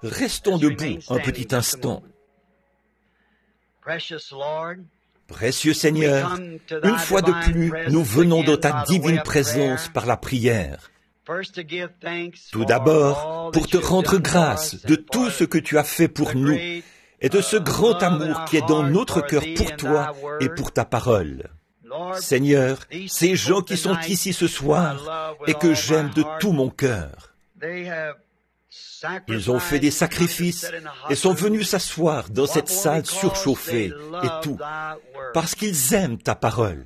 Restons debout un petit instant. Précieux Seigneur, une fois de plus, nous venons dans ta divine présence par la prière. Tout d'abord, pour te rendre grâce de tout ce que tu as fait pour nous et de ce grand amour qui est dans notre cœur pour toi et pour ta parole. Seigneur, ces gens qui sont ici ce soir et que j'aime de tout mon cœur, ils ont fait des sacrifices et sont venus s'asseoir dans cette salle surchauffée et tout, parce qu'ils aiment ta parole.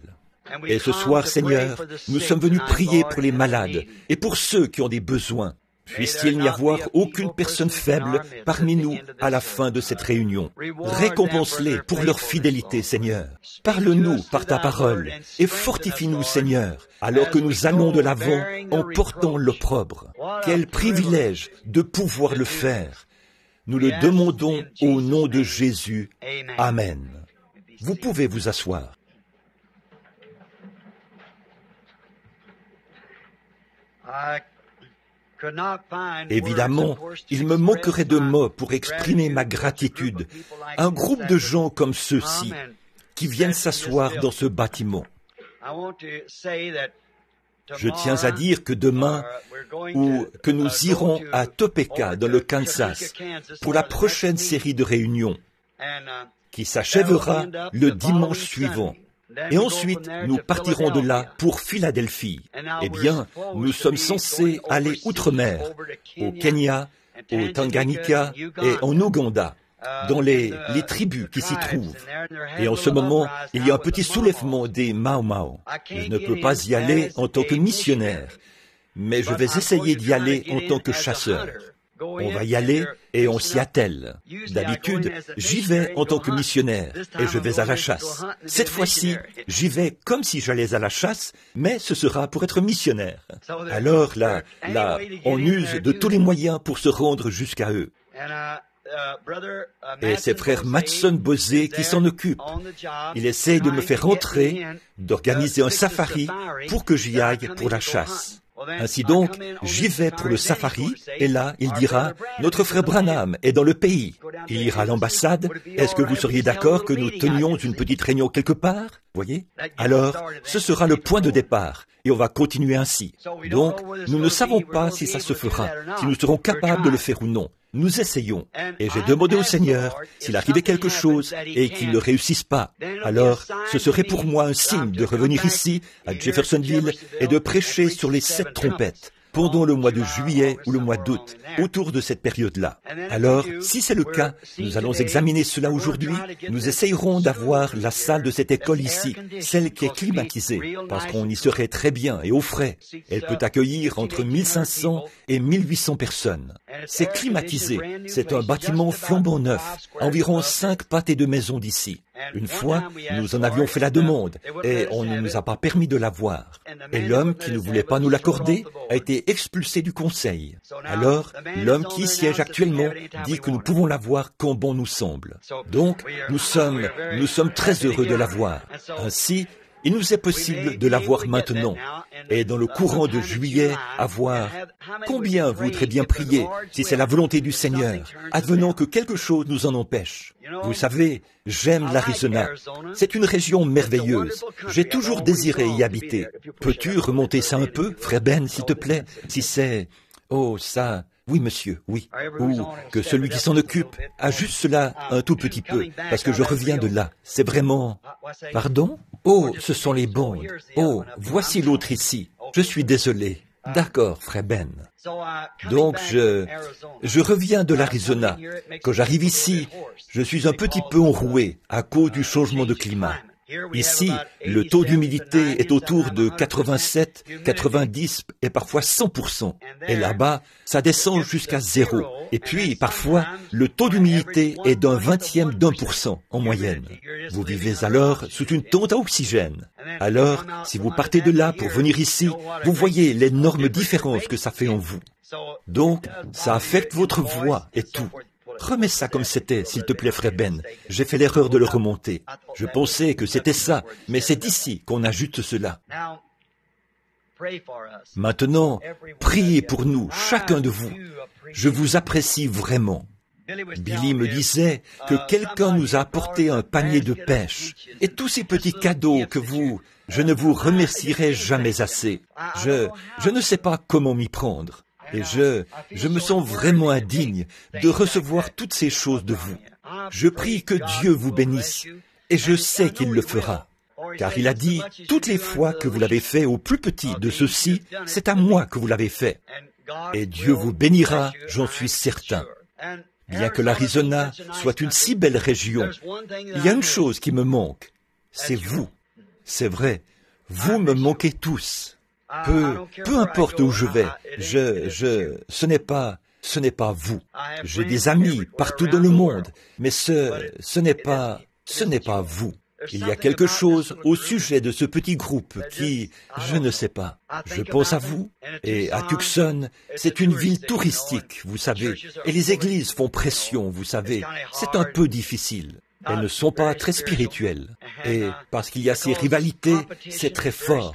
Et ce soir, Seigneur, nous sommes venus prier pour les malades et pour ceux qui ont des besoins. Puisse-t-il n'y avoir aucune personne faible parmi nous à la fin de cette réunion. Récompense-les pour leur fidélité, Seigneur. Parle-nous par ta parole et fortifie-nous, Seigneur, alors que nous allons de l'avant en portant l'opprobre. Quel privilège de pouvoir le faire. Nous le demandons au nom de Jésus. Amen. Vous pouvez vous asseoir. Évidemment, il me manquerait de mots pour exprimer ma gratitude à un groupe de gens comme ceux-ci qui viennent s'asseoir dans ce bâtiment. Je tiens à dire que demain, ou que nous irons à Topeka, dans le Kansas, pour la prochaine série de réunions, qui s'achèvera le dimanche suivant. Et ensuite, nous partirons de là pour Philadelphie. Eh bien, nous sommes censés aller outre-mer, au Kenya, au Tanganyika et en Ouganda, dans les tribus qui s'y trouvent. Et en ce moment, il y a un petit soulèvement des Mau Mau. Je ne peux pas y aller en tant que missionnaire, mais je vais essayer d'y aller en tant que chasseur. On va y aller et on s'y attelle. D'habitude, j'y vais en tant que missionnaire et je vais à la chasse. Cette fois-ci, j'y vais comme si j'allais à la chasse, mais ce sera pour être missionnaire. Alors là, on use de tous les moyens pour se rendre jusqu'à eux. Et c'est frère Matson Bosé qui s'en occupe. Il essaye de me faire entrer, d'organiser un safari pour que j'y aille pour la chasse. Ainsi donc, j'y vais pour le safari, et là, il dira, « Notre frère Branham est dans le pays. » Il ira à l'ambassade. « Est-ce que vous seriez d'accord que nous tenions une petite réunion quelque part ?» Voyez? Alors, ce sera le point de départ, et on va continuer ainsi. Donc, nous ne savons pas si ça se fera, si nous serons capables de le faire ou non. Nous essayons. Et j'ai demandé au Seigneur, s'il arrivait quelque chose et qu'il ne réussisse pas, alors ce serait pour moi un signe de revenir ici, à Jeffersonville, et de prêcher sur les 7 trompettes, pendant le mois de juillet ou le mois d'août, autour de cette période-là. Alors, si c'est le cas, nous allons examiner cela aujourd'hui. Nous essayerons d'avoir la salle de cette école ici, celle qui est climatisée, parce qu'on y serait très bien et au frais. Elle peut accueillir entre 1500 et 1800 personnes. C'est climatisé. C'est un bâtiment flambant neuf, environ 5 pâtés de maison d'ici. Une fois, nous en avions fait la demande, et on ne nous a pas permis de l'avoir. Et l'homme qui ne voulait pas nous l'accorder a été expulsé du conseil. Alors, l'homme qui y siège actuellement dit que nous pouvons l'avoir quand bon nous semble. Donc, nous sommes très heureux de l'avoir. Ainsi, il nous est possible de l'avoir maintenant, et dans le courant de juillet, avoir combien voudrait bien prier, si c'est la volonté du Seigneur, advenant que quelque chose nous en empêche. Vous savez, j'aime l'Arizona. C'est une région merveilleuse. J'ai toujours désiré y habiter. Peux-tu remonter ça un peu, frère Ben, s'il te plaît, si c'est... Oh, ça... Oui, monsieur, oui. Ou que celui qui s'en occupe a juste cela un tout petit peu, parce que je reviens de là. C'est vraiment... Pardon? Oh, ce sont les bandes. Oh, voici l'autre ici. Je suis désolé. D'accord, frère Ben. Donc, je reviens de l'Arizona. Quand j'arrive ici, je suis un petit peu enroué à cause du changement de climat. Ici, le taux d'humidité est autour de 87, 90 et parfois 100%. Et là-bas, ça descend jusqu'à 0. Et puis, parfois, le taux d'humidité est d'un 20e d'1% en moyenne. Vous vivez alors sous une tente à oxygène. Alors, si vous partez de là pour venir ici, vous voyez l'énorme différence que ça fait en vous. Donc, ça affecte votre voix et tout. Remets ça comme c'était, s'il te plaît, frère Ben. J'ai fait l'erreur de le remonter. Je pensais que c'était ça, mais c'est ici qu'on ajoute cela. Maintenant, priez pour nous, chacun de vous. Je vous apprécie vraiment. Billy me disait que quelqu'un nous a apporté un panier de pêche et tous ces petits cadeaux que je ne vous remercierai jamais assez. Je ne sais pas comment m'y prendre et je me sens vraiment indigne de recevoir toutes ces choses de vous. Je prie que Dieu vous bénisse et je sais qu'il le fera. Car il a dit, toutes les fois que vous l'avez fait au plus petit de ceux-ci, c'est à moi que vous l'avez fait. Et Dieu vous bénira, j'en suis certain. Bien que l'Arizona soit une si belle région, il y a une chose qui me manque, c'est vous. C'est vrai, vous me manquez tous. Peu importe où je vais, ce n'est pas vous. J'ai des amis partout dans le monde, mais ce n'est pas vous. Il y a quelque chose au sujet de ce petit groupe qui, je ne sais pas. Je pense à vous, et à Tucson, c'est une ville touristique, vous savez, et les églises font pression, vous savez. C'est un peu difficile. Elles ne sont pas très spirituelles. Et parce qu'il y a ces rivalités, c'est très fort.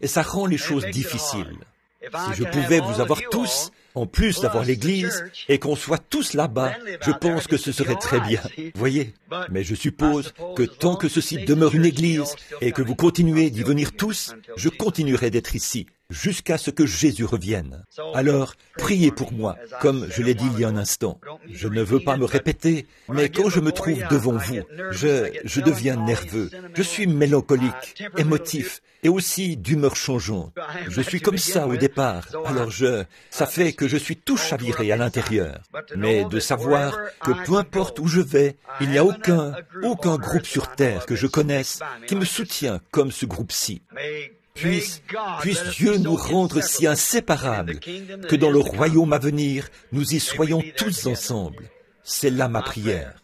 Et ça rend les choses difficiles. Si je pouvais vous avoir tous, en plus d'avoir l'église, et qu'on soit tous là-bas, je pense que ce serait très bien, voyez. Mais je suppose que tant que ceci demeure une église, et que vous continuez d'y venir tous, je continuerai d'être ici, jusqu'à ce que Jésus revienne. Alors, priez pour moi, comme je l'ai dit il y a un instant. Je ne veux pas me répéter, mais quand je me trouve devant vous, je deviens nerveux, je suis mélancolique, émotif, et aussi d'humeur changeante. Je suis comme ça au départ, alors ça fait que je suis tout chaviré à l'intérieur. Mais de savoir que peu importe où je vais, il n'y a aucun groupe sur terre que je connaisse qui me soutient comme ce groupe-ci. Puisse Dieu nous rendre si inséparables que dans le royaume à venir, nous y soyons tous ensemble. C'est là ma prière.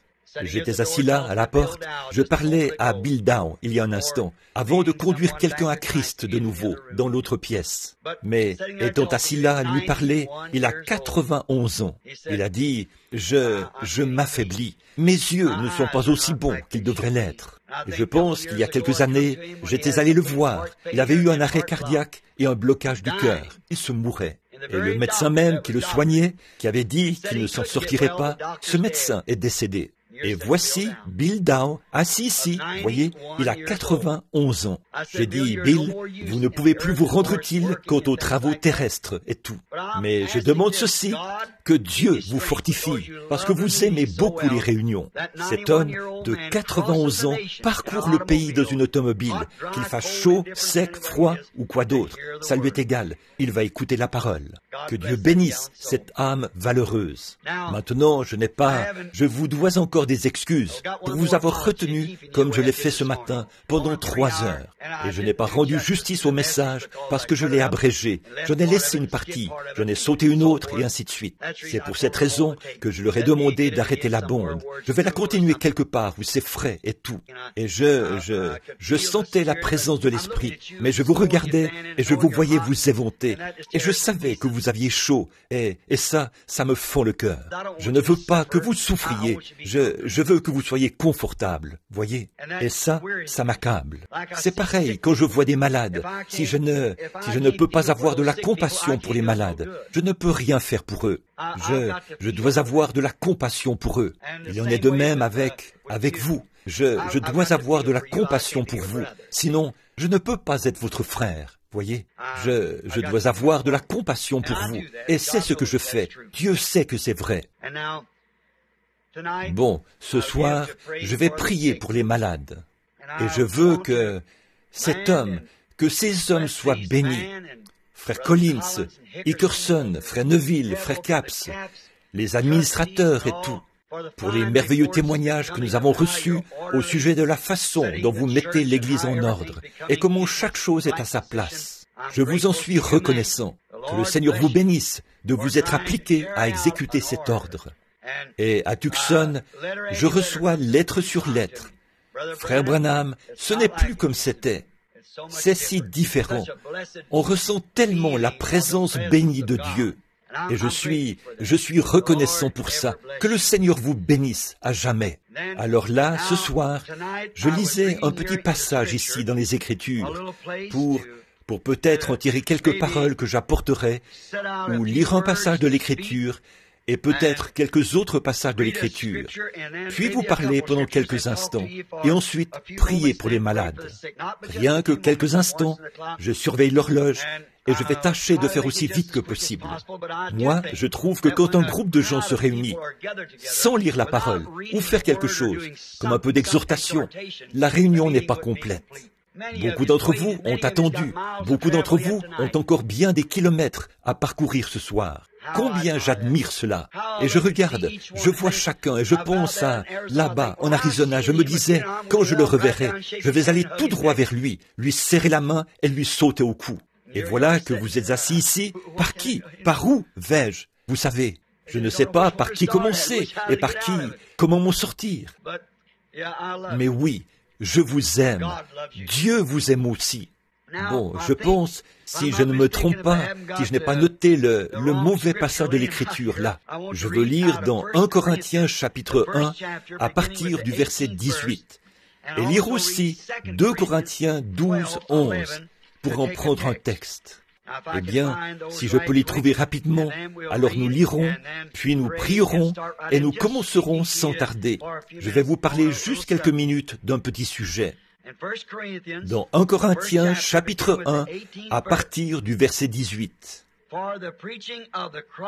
J'étais assis là, à la porte, je parlais à Bill Down il y a un instant, avant de conduire quelqu'un à Christ de nouveau, dans l'autre pièce. Mais, étant assis là à lui parler, il a 91 ans. Il a dit, je m'affaiblis. Mes yeux ne sont pas aussi bons qu'ils devraient l'être. Et je pense qu'il y a quelques années, j'étais allé le voir. Il avait eu un arrêt cardiaque et un blocage du cœur. Il se mourait. Et le médecin même qui le soignait, qui avait dit qu'il ne s'en sortirait pas, ce médecin est décédé. Et voici Bill Down, assis ici, voyez, il a 91 ans. J'ai dit, Bill, vous ne pouvez plus vous rendre utile quant aux travaux terrestres et tout. Mais je demande ceci, que Dieu vous fortifie, parce que vous aimez beaucoup les réunions. Cet homme de 91 ans parcourt le pays dans une automobile, qu'il fasse chaud, sec, froid ou quoi d'autre. Ça lui est égal, il va écouter la parole. Que Dieu bénisse cette âme valeureuse. Maintenant, je vous dois encore des excuses pour vous avoir retenu comme je l'ai fait ce matin pendant 3 heures. Et je n'ai pas rendu justice au message parce que je l'ai abrégé. J'en ai laissé une partie, j'en ai sauté une autre et ainsi de suite. C'est pour cette raison que je leur ai demandé d'arrêter la bande. Je vais la continuer quelque part où c'est frais et tout. Et je sentais la présence de l'Esprit, mais je vous regardais et je vous voyais vous éventer. Et je savais que vous aviez chaud et ça me fend le cœur. Je ne veux pas que vous souffriez. Je veux que vous soyez confortable, voyez. Et ça m'accable. C'est pareil quand je vois des malades. Si je ne peux pas avoir de la compassion pour les malades, je ne peux rien faire pour eux. Je dois avoir de la compassion pour eux. Il en est de même avec vous. Je dois avoir de la compassion pour vous. Sinon, je ne peux pas être votre frère. Voyez, je dois avoir de la compassion pour vous. Et c'est ce que je fais. Dieu sait que c'est vrai. Bon, ce soir, je vais prier pour les malades. Et je veux que ces hommes soient bénis. Frère Collins, Hickerson, Frère Neville, Frère Capps, les administrateurs et tout, pour les merveilleux témoignages que nous avons reçus au sujet de la façon dont vous mettez l'Église en ordre et comment chaque chose est à sa place. Je vous en suis reconnaissant. Que le Seigneur vous bénisse de vous être appliqué à exécuter cet ordre. Et à Tucson, je reçois lettre sur lettre. Frère Branham, ce n'est plus comme c'était. C'est si différent. On ressent tellement la présence bénie de Dieu. Et je suis reconnaissant pour ça. Que le Seigneur vous bénisse à jamais. Alors là, ce soir, je lisais un petit passage ici dans les Écritures pour peut-être en tirer quelques paroles que j'apporterai, ou lire un passage de l'Écriture, et peut-être quelques autres passages de l'Écriture, puis vous parler pendant quelques instants, et ensuite prier pour les malades. Rien que quelques instants, je surveille l'horloge, et je vais tâcher de faire aussi vite que possible. Moi, je trouve que quand un groupe de gens se réunit, sans lire la parole, ou faire quelque chose, comme un peu d'exhortation, la réunion n'est pas complète. Beaucoup d'entre vous ont attendu, beaucoup d'entre vous ont encore bien des kilomètres à parcourir ce soir. Combien j'admire cela. Et je regarde, je vois chacun et je pense à là-bas, en Arizona, je me disais, quand je le reverrai, je vais aller tout droit vers lui serrer la main et lui sauter au cou. Et voilà que vous êtes assis ici. Par qui? Par où vais-je? Vous savez, je ne sais pas par qui commencer et par qui, comment m'en sortir. Mais oui, je vous aime. Dieu vous aime aussi. Bon, je pense, si je ne me trompe pas, si je n'ai pas noté le mauvais passage de l'Écriture là, je veux lire dans 1 Corinthiens chapitre 1 à partir du verset 18 et lire aussi 2 Corinthiens 12, 11 pour en prendre un texte. Eh bien, si je peux les trouver rapidement, alors nous lirons, puis nous prierons et nous commencerons sans tarder. Je vais vous parler juste quelques minutes d'un petit sujet. Dans 1 Corinthiens chapitre 1 à partir du verset 18.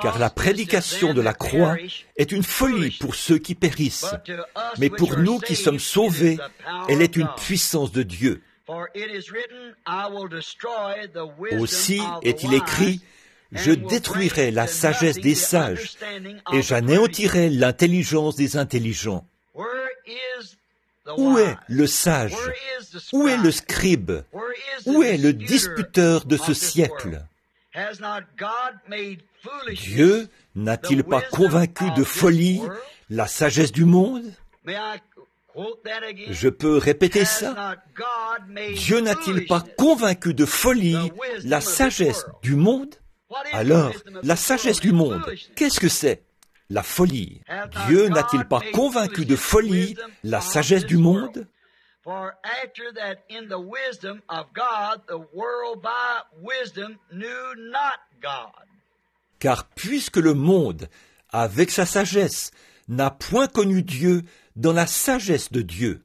Car la prédication de la croix est une folie pour ceux qui périssent, mais pour nous qui sommes sauvés, elle est une puissance de Dieu. Aussi est-il écrit, je détruirai la sagesse des sages et j'anéantirai l'intelligence des intelligents. Où est le sage? Où est le scribe? Où est le disputeur de ce siècle? Dieu n'a-t-il pas convaincu de folie la sagesse du monde? Je peux répéter ça? Dieu n'a-t-il pas convaincu de folie la sagesse du monde? Alors, la sagesse du monde, qu'est-ce que c'est? La folie. Dieu n'a-t-il pas convaincu de folie la sagesse du monde? Car puisque le monde, avec sa sagesse, n'a point connu Dieu dans la sagesse de Dieu,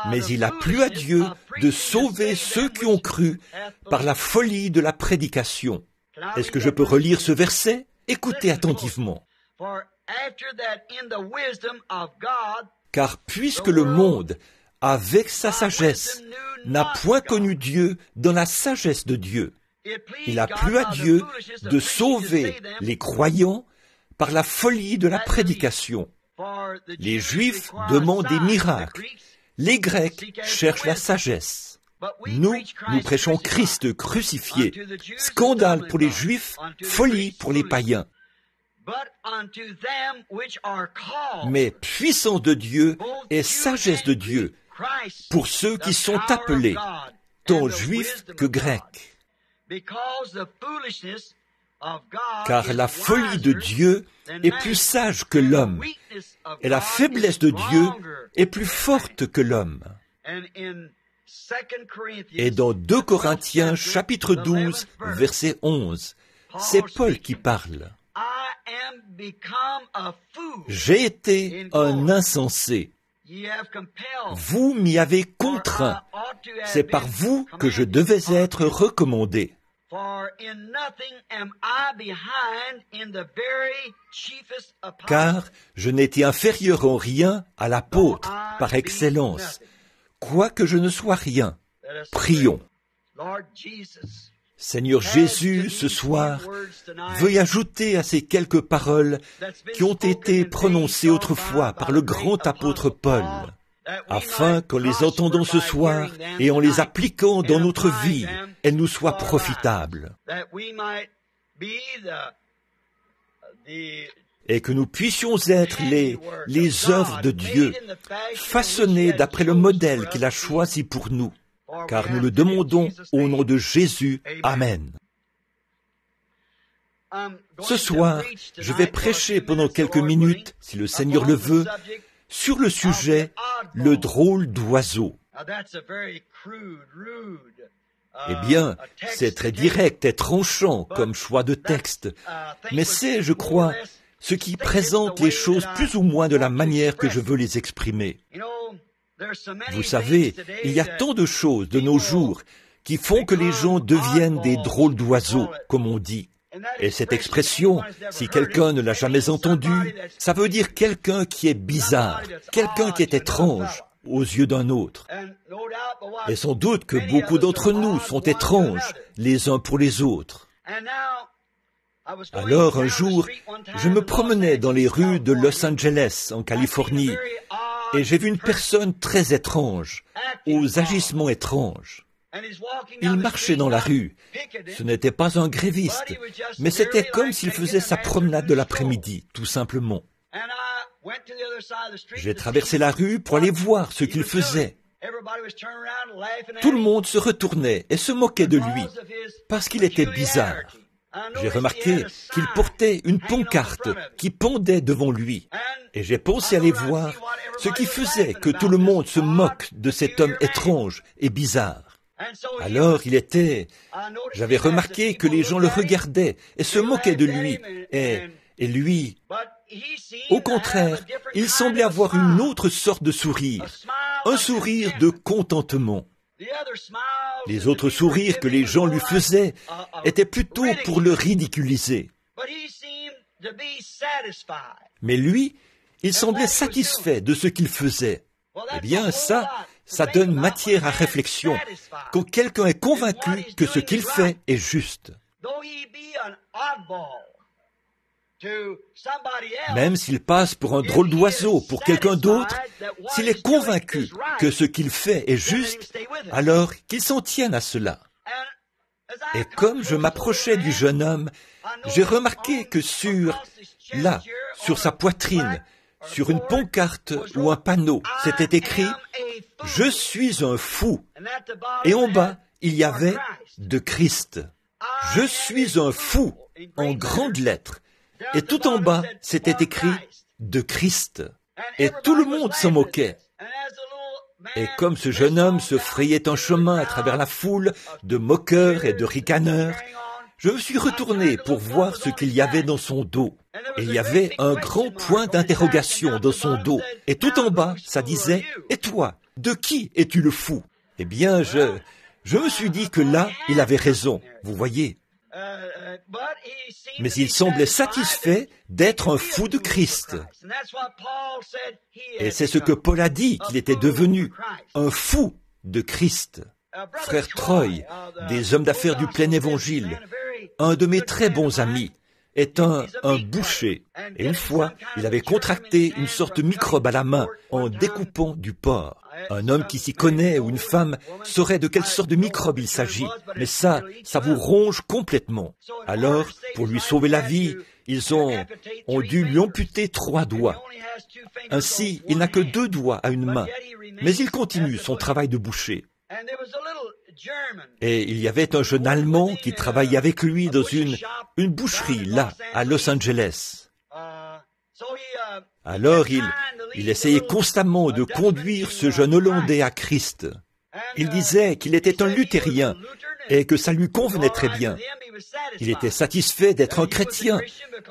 mais il a plu à Dieu de sauver ceux qui ont cru par la folie de la prédication. Est-ce que je peux relire ce verset? Écoutez attentivement. Car puisque le monde, avec sa sagesse, n'a point connu Dieu dans la sagesse de Dieu, il a plu à Dieu de sauver les croyants par la folie de la prédication. Les Juifs demandent des miracles. Les Grecs cherchent la sagesse. Nous prêchons Christ crucifié. Scandale pour les Juifs, folie pour les païens. Mais puissance de Dieu et sagesse de Dieu pour ceux qui sont appelés, tant Juifs que Grecs. Car la folie de Dieu est plus sage que l'homme, et la faiblesse de Dieu est plus forte que l'homme. Et dans 2 Corinthiens chapitre 12, verset 11, c'est Paul qui parle. J'ai été un insensé. Vous m'y avez contraint. C'est par vous que je devais être recommandé. Car je n'étais inférieur en rien à l'apôtre par excellence. Quoique je ne sois rien, prions. Seigneur Jésus, ce soir, veuille ajouter à ces quelques paroles qui ont été prononcées autrefois par le grand apôtre Paul, afin qu'en les entendant ce soir et en les appliquant dans notre vie, elles nous soient profitables. Et que nous puissions être les œuvres de Dieu, façonnées d'après le modèle qu'il a choisi pour nous. Car nous le demandons au nom de Jésus. Amen. Ce soir, je vais prêcher pendant quelques minutes, si le Seigneur le veut, sur le sujet « Le drôle d'oiseau ». Eh bien, c'est très direct et tranchant comme choix de texte, mais c'est, je crois, ce qui présente les choses plus ou moins de la manière que je veux les exprimer. Vous savez, il y a tant de choses de nos jours qui font que les gens deviennent des drôles d'oiseaux, comme on dit. Et cette expression, si quelqu'un ne l'a jamais entendue, ça veut dire quelqu'un qui est bizarre, quelqu'un qui est étrange aux yeux d'un autre. Et sans doute que beaucoup d'entre nous sont étranges les uns pour les autres. Alors un jour, je me promenais dans les rues de Los Angeles, en Californie, et j'ai vu une personne très étrange, aux agissements étranges. Il marchait dans la rue. Ce n'était pas un gréviste, mais c'était comme s'il faisait sa promenade de l'après-midi, tout simplement. J'ai traversé la rue pour aller voir ce qu'il faisait. Tout le monde se retournait et se moquait de lui, parce qu'il était bizarre. J'ai remarqué qu'il portait une pancarte qui pendait devant lui. Et j'ai pensé aller voir ce qui faisait que tout le monde se moque de cet homme étrange et bizarre. Alors j'avais remarqué que les gens le regardaient et se moquaient de lui. Et lui, au contraire, il semblait avoir une autre sorte de sourire, un sourire de contentement. Les autres sourires que les gens lui faisaient étaient plutôt pour le ridiculiser. Mais lui, il semblait satisfait de ce qu'il faisait. Eh bien, ça donne matière à réflexion, quand quelqu'un est convaincu que ce qu'il fait est juste. Même s'il passe pour un drôle d'oiseau pour quelqu'un d'autre, s'il est convaincu que ce qu'il fait est juste, alors qu'il s'en tienne à cela. Et comme je m'approchais du jeune homme, j'ai remarqué que sur sa poitrine, sur une pancarte ou un panneau, c'était écrit « Je suis un fou ». Et en bas, il y avait « de Christ ». « Je suis un fou » en grandes lettres. Et tout en bas, c'était écrit « de Christ ». Et tout le monde s'en moquait. Et comme ce jeune homme se frayait un chemin à travers la foule de moqueurs et de ricaneurs, je me suis retourné pour voir ce qu'il y avait dans son dos. Et il y avait un grand point d'interrogation dans son dos. Et tout en bas, ça disait « Et toi, de qui es-tu le fou ?» Eh bien, je me suis dit que là, il avait raison, vous voyez. Mais il semblait satisfait d'être un fou de Christ. Et c'est ce que Paul a dit qu'il était devenu, un fou de Christ. Frère Troy, des hommes d'affaires du plein évangile, un de mes très bons amis, est un boucher. Et une fois, il avait contracté une sorte de microbe à la main en découpant du porc. Un homme qui s'y connaît ou une femme saurait de quelle sorte de microbe il s'agit. Mais ça vous ronge complètement. Alors, pour lui sauver la vie, ils ont dû lui amputer 3 doigts. Ainsi, il n'a que 2 doigts à une main. Mais il continue son travail de boucher. Et il y avait un jeune Allemand qui travaillait avec lui dans une boucherie, là, à Los Angeles. Alors il essayait constamment de conduire ce jeune Hollandais à Christ. Il disait qu'il était un luthérien et que ça lui convenait très bien. Il était satisfait d'être un chrétien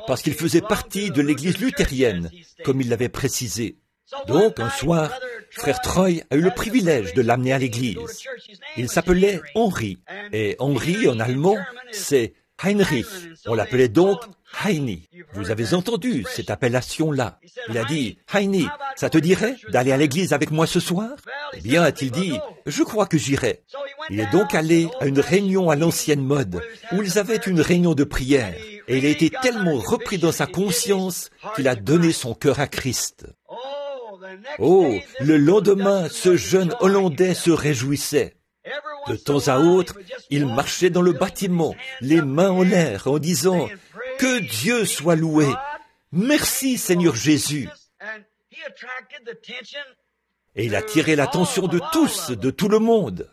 parce qu'il faisait partie de l'église luthérienne, comme il l'avait précisé. Donc, un soir, frère Troy a eu le privilège de l'amener à l'église. Il s'appelait Henri, et Henri en allemand, c'est Heinrich. On l'appelait donc Heini. Vous avez entendu cette appellation-là. Il a dit, Heini, ça te dirait d'aller à l'église avec moi ce soir? Eh bien, a-t-il dit, je crois que j'irai. Il est donc allé à une réunion à l'ancienne mode, où ils avaient une réunion de prière, et il a été tellement repris dans sa conscience qu'il a donné son cœur à Christ. Oh, le lendemain, ce jeune Hollandais se réjouissait. De temps à autre, il marchait dans le bâtiment, les mains en l'air, en disant « Que Dieu soit loué! Merci Seigneur Jésus !» Et il a attiré l'attention de tous, de tout le monde.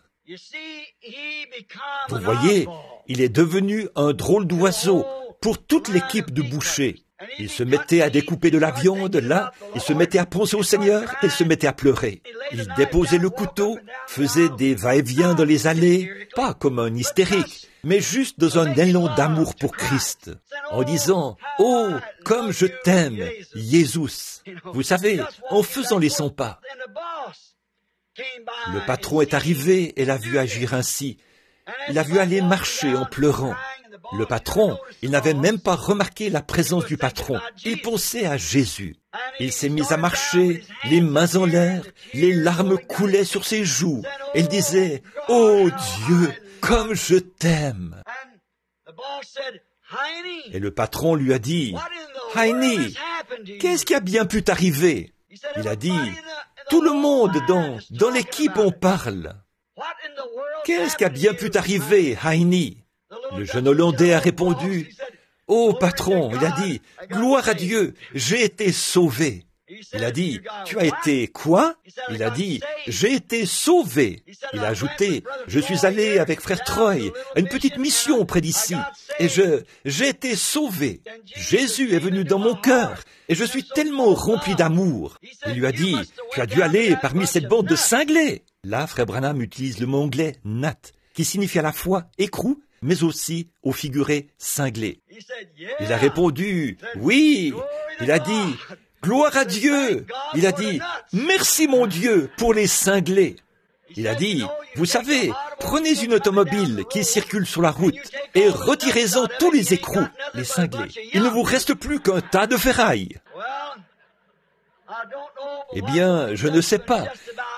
Vous voyez, il est devenu un drôle d'oiseau pour toute l'équipe de bouchers. Il se mettait à découper de la viande, là, il se mettait à penser au Seigneur, et il se mettait à pleurer. Il déposait le couteau, faisait des va-et-vient dans les allées, pas comme un hystérique, mais juste dans un élan d'amour pour Christ, en disant « Oh, comme je t'aime, Jésus !» Vous savez, en faisant les 100 pas. Le patron est arrivé et l'a vu agir ainsi. Il a vu aller marcher en pleurant. Le patron, il n'avait même pas remarqué la présence du patron. Il pensait à Jésus. Il s'est mis à marcher, les mains en l'air, les larmes coulaient sur ses joues. Et il disait « Oh Dieu, comme je t'aime !» Et le patron lui a dit « Heini, qu'est-ce qui a bien pu t'arriver ?» Il a dit « Tout le monde dans l'équipe en parle. Qu'est-ce qui a bien pu t'arriver, Heini ?» Le jeune Hollandais a répondu « Oh patron, il a dit, gloire à Dieu, j'ai été sauvé. » Il a dit « Tu as été quoi ?» Il a dit « J'ai été sauvé. » Il a ajouté « Je suis allé avec frère Troy à une petite mission près d'ici et j'ai été sauvé. Jésus est venu dans mon cœur et je suis tellement rempli d'amour. » Il lui a dit « Tu as dû aller parmi cette bande de cinglés. » Là, frère Branham utilise le mot anglais « nat » qui signifie à la fois écrou mais aussi au figuré cinglé. Il a répondu « Oui. » Il a dit « Gloire à Dieu !» Il a dit « Merci mon Dieu pour les cinglés !» Il a dit « Vous savez, prenez une automobile qui circule sur la route et retirez-en tous les écrous, les cinglés. Il ne vous reste plus qu'un tas de ferraille. » Eh bien, je ne sais pas,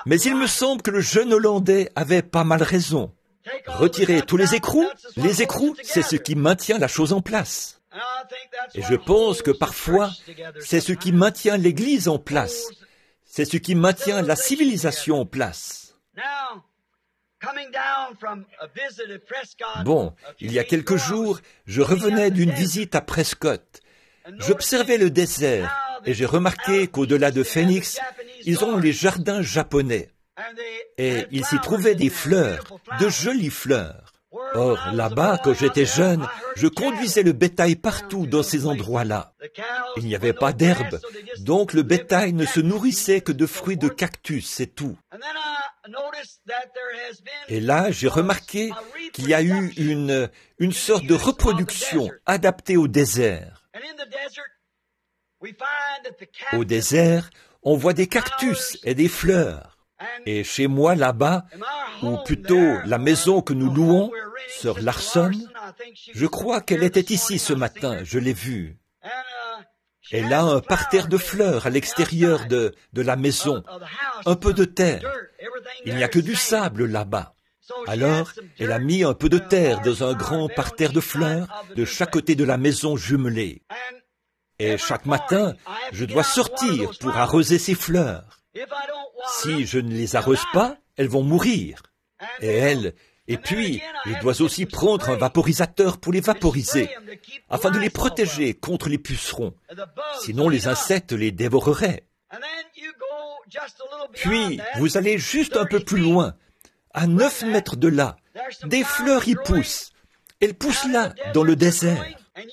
mais il me semble que le jeune Hollandais avait pas mal raison. Retirer tous les écrous, c'est ce qui maintient la chose en place. Et je pense que parfois, c'est ce qui maintient l'Église en place. C'est ce qui maintient la civilisation en place. Bon, il y a quelques jours, je revenais d'une visite à Prescott. J'observais le désert et j'ai remarqué qu'au-delà de Phoenix, ils ont les jardins japonais. Et il s'y trouvait des fleurs, de jolies fleurs. Or, là-bas, quand j'étais jeune, je conduisais le bétail partout dans ces endroits-là. Il n'y avait pas d'herbe, donc le bétail ne se nourrissait que de fruits de cactus, c'est tout. Et là, j'ai remarqué qu'il y a eu une sorte de reproduction adaptée au désert. Au désert, on voit des cactus et des fleurs. Et chez moi, là-bas, ou plutôt la maison que nous louons, Sœur Larson, je crois qu'elle était ici ce matin, je l'ai vue. Elle a un parterre de fleurs à l'extérieur de la maison, un peu de terre. Il n'y a que du sable là-bas. Alors, elle a mis un peu de terre dans un grand parterre de fleurs de chaque côté de la maison jumelée. Et chaque matin, je dois sortir pour arroser ces fleurs. Si je ne les arrose pas, elles vont mourir. Et puis, je dois aussi prendre un vaporisateur pour les vaporiser, afin de les protéger contre les pucerons. Sinon, les insectes les dévoreraient. Puis, vous allez juste un peu plus loin, à 9 mètres de là. Des fleurs y poussent. Elles poussent là, dans le désert.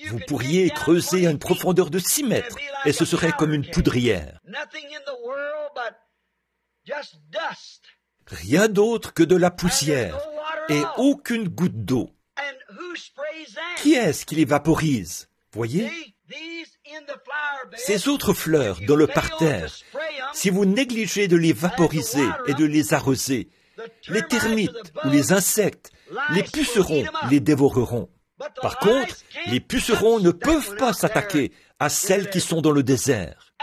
Vous pourriez creuser à une profondeur de 6 mètres, et ce serait comme une poudrière. Rien d'autre que de la poussière, et aucune goutte d'eau. Qui est-ce qui les vaporise? Voyez? Ces autres fleurs dans le parterre, si vous négligez de les vaporiser et de les arroser, les termites ou les insectes, les pucerons les dévoreront. Par contre, les pucerons ne peuvent pas s'attaquer à celles qui sont dans le désert.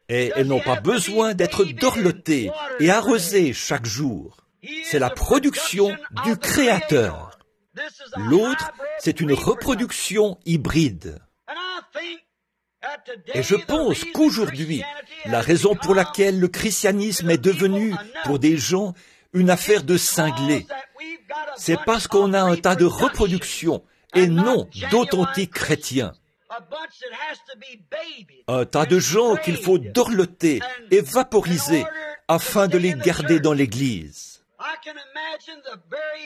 Et elles n'ont pas besoin d'être dorlotées et arrosées chaque jour. C'est la production du Créateur. L'autre, c'est une reproduction hybride. Et je pense qu'aujourd'hui, la raison pour laquelle le christianisme est devenu, pour des gens, une affaire de cinglés, c'est parce qu'on a un tas de reproduction et non d'authentiques chrétiens. Un tas de gens qu'il faut dorloter et vaporiser afin de les garder dans l'Église.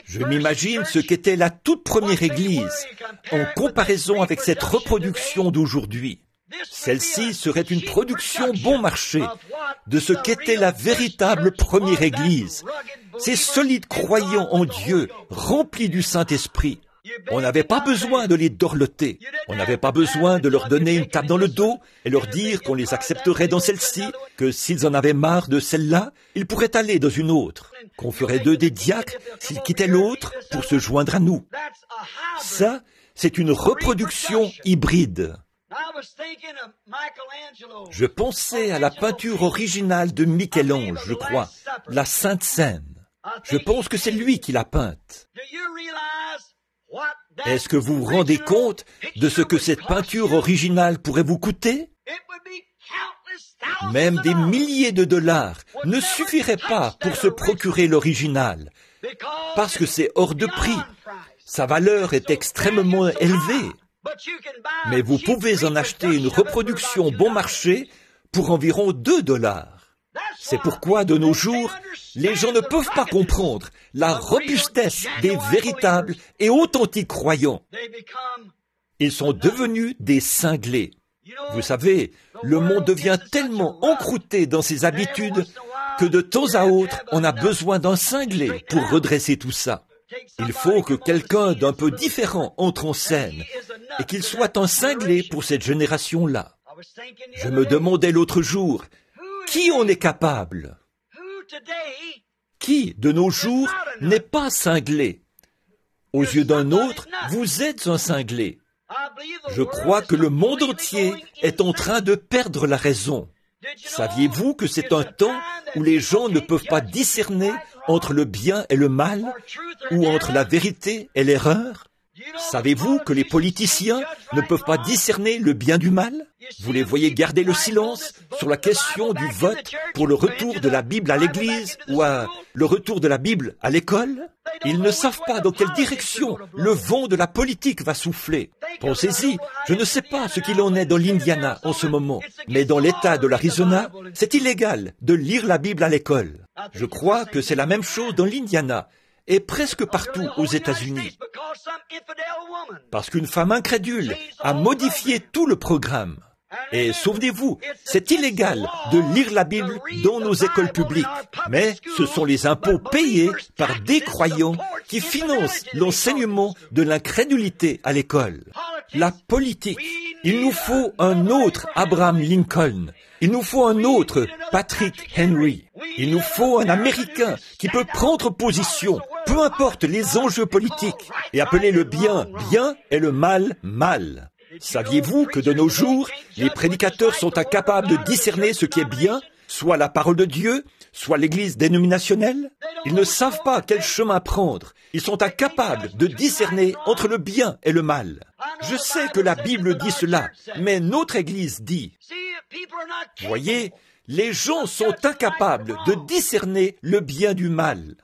Je m'imagine ce qu'était la toute première Église en comparaison avec cette reproduction d'aujourd'hui. Celle-ci serait une production bon marché de ce qu'était la véritable première Église. Ces solides croyants en Dieu, remplis du Saint-Esprit. On n'avait pas besoin de les dorloter. On n'avait pas besoin de leur donner une tape dans le dos et leur dire qu'on les accepterait dans celle-ci, que s'ils en avaient marre de celle-là, ils pourraient aller dans une autre, qu'on ferait d'eux des diacres s'ils quittaient l'autre pour se joindre à nous. Ça, c'est une reproduction hybride. Je pensais à la peinture originale de Michel-Ange, je crois, la Sainte Seine. Je pense que c'est lui qui l'a peinte. Est-ce que vous vous rendez compte de ce que cette peinture originale pourrait vous coûter? Même des milliers de dollars ne suffiraient pas pour se procurer l'original, parce que c'est hors de prix. Sa valeur est extrêmement élevée. Mais vous pouvez en acheter une reproduction bon marché pour environ 2 dollars. C'est pourquoi, de nos jours, les gens ne peuvent pas comprendre la robustesse des véritables et authentiques croyants. Ils sont devenus des cinglés. Vous savez, le monde devient tellement encrouté dans ses habitudes que de temps à autre, on a besoin d'un cinglé pour redresser tout ça. Il faut que quelqu'un d'un peu différent entre en scène et qu'il soit un cinglé pour cette génération-là. Je me demandais l'autre jour, qui en est capable? Qui, de nos jours, n'est pas cinglé? Aux yeux d'un autre, vous êtes un cinglé. Je crois que le monde entier est en train de perdre la raison. Saviez-vous que c'est un temps où les gens ne peuvent pas discerner entre le bien et le mal, ou entre la vérité et l'erreur? Savez-vous que les politiciens ne peuvent pas discerner le bien du mal? Vous les voyez garder le silence sur la question du vote pour le retour de la Bible à l'église ou le retour de la Bible à l'école? Ils ne savent pas dans quelle direction le vent de la politique va souffler. Pensez-y, je ne sais pas ce qu'il en est dans l'Indiana en ce moment, mais dans l'État de l'Arizona, c'est illégal de lire la Bible à l'école. Je crois que c'est la même chose dans l'Indiana et presque partout aux États-Unis. Parce qu'une femme incrédule a modifié tout le programme. Et souvenez-vous, c'est illégal de lire la Bible dans nos écoles publiques, mais ce sont les impôts payés par des croyants qui financent l'enseignement de l'incrédulité à l'école. La politique, il nous faut un autre Abraham Lincoln, il nous faut un autre Patrick Henry, il nous faut un Américain qui peut prendre position, peu importe les enjeux politiques, et appeler le bien bien et le mal mal. Saviez-vous que de nos jours, les prédicateurs sont incapables de discerner ce qui est bien, soit la parole de Dieu, soit l'église dénominationnelle? Ils ne savent pas quel chemin prendre. Ils sont incapables de discerner entre le bien et le mal. Je sais que la Bible dit cela, mais notre église dit. Voyez, les gens sont incapables de discerner le bien du mal.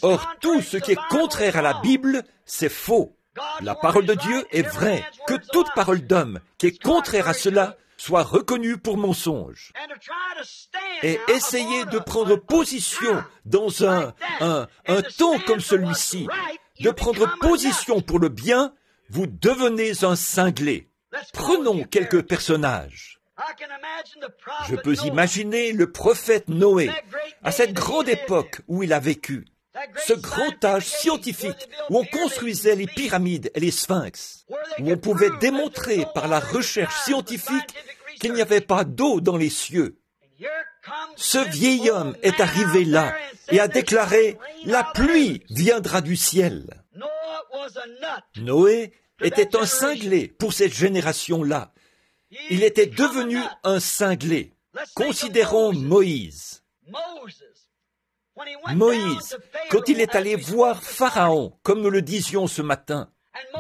Or, tout ce qui est contraire à la Bible, c'est faux. La parole de Dieu est vraie, que toute parole d'homme qui est contraire à cela soit reconnue pour mensonge. Et essayez de prendre position dans un temps comme celui-ci, de prendre position pour le bien, vous devenez un cinglé. Prenons quelques personnages. Je peux imaginer le prophète Noé, à cette grande époque où il a vécu. Ce grand âge scientifique où on construisait les pyramides et les sphinx, où on pouvait démontrer par la recherche scientifique qu'il n'y avait pas d'eau dans les cieux. Ce vieil homme est arrivé là et a déclaré « La pluie viendra du ciel ». Noé était un cinglé pour cette génération-là. Il était devenu un cinglé. Considérons Moïse. Moïse, quand il est allé voir Pharaon, comme nous le disions ce matin,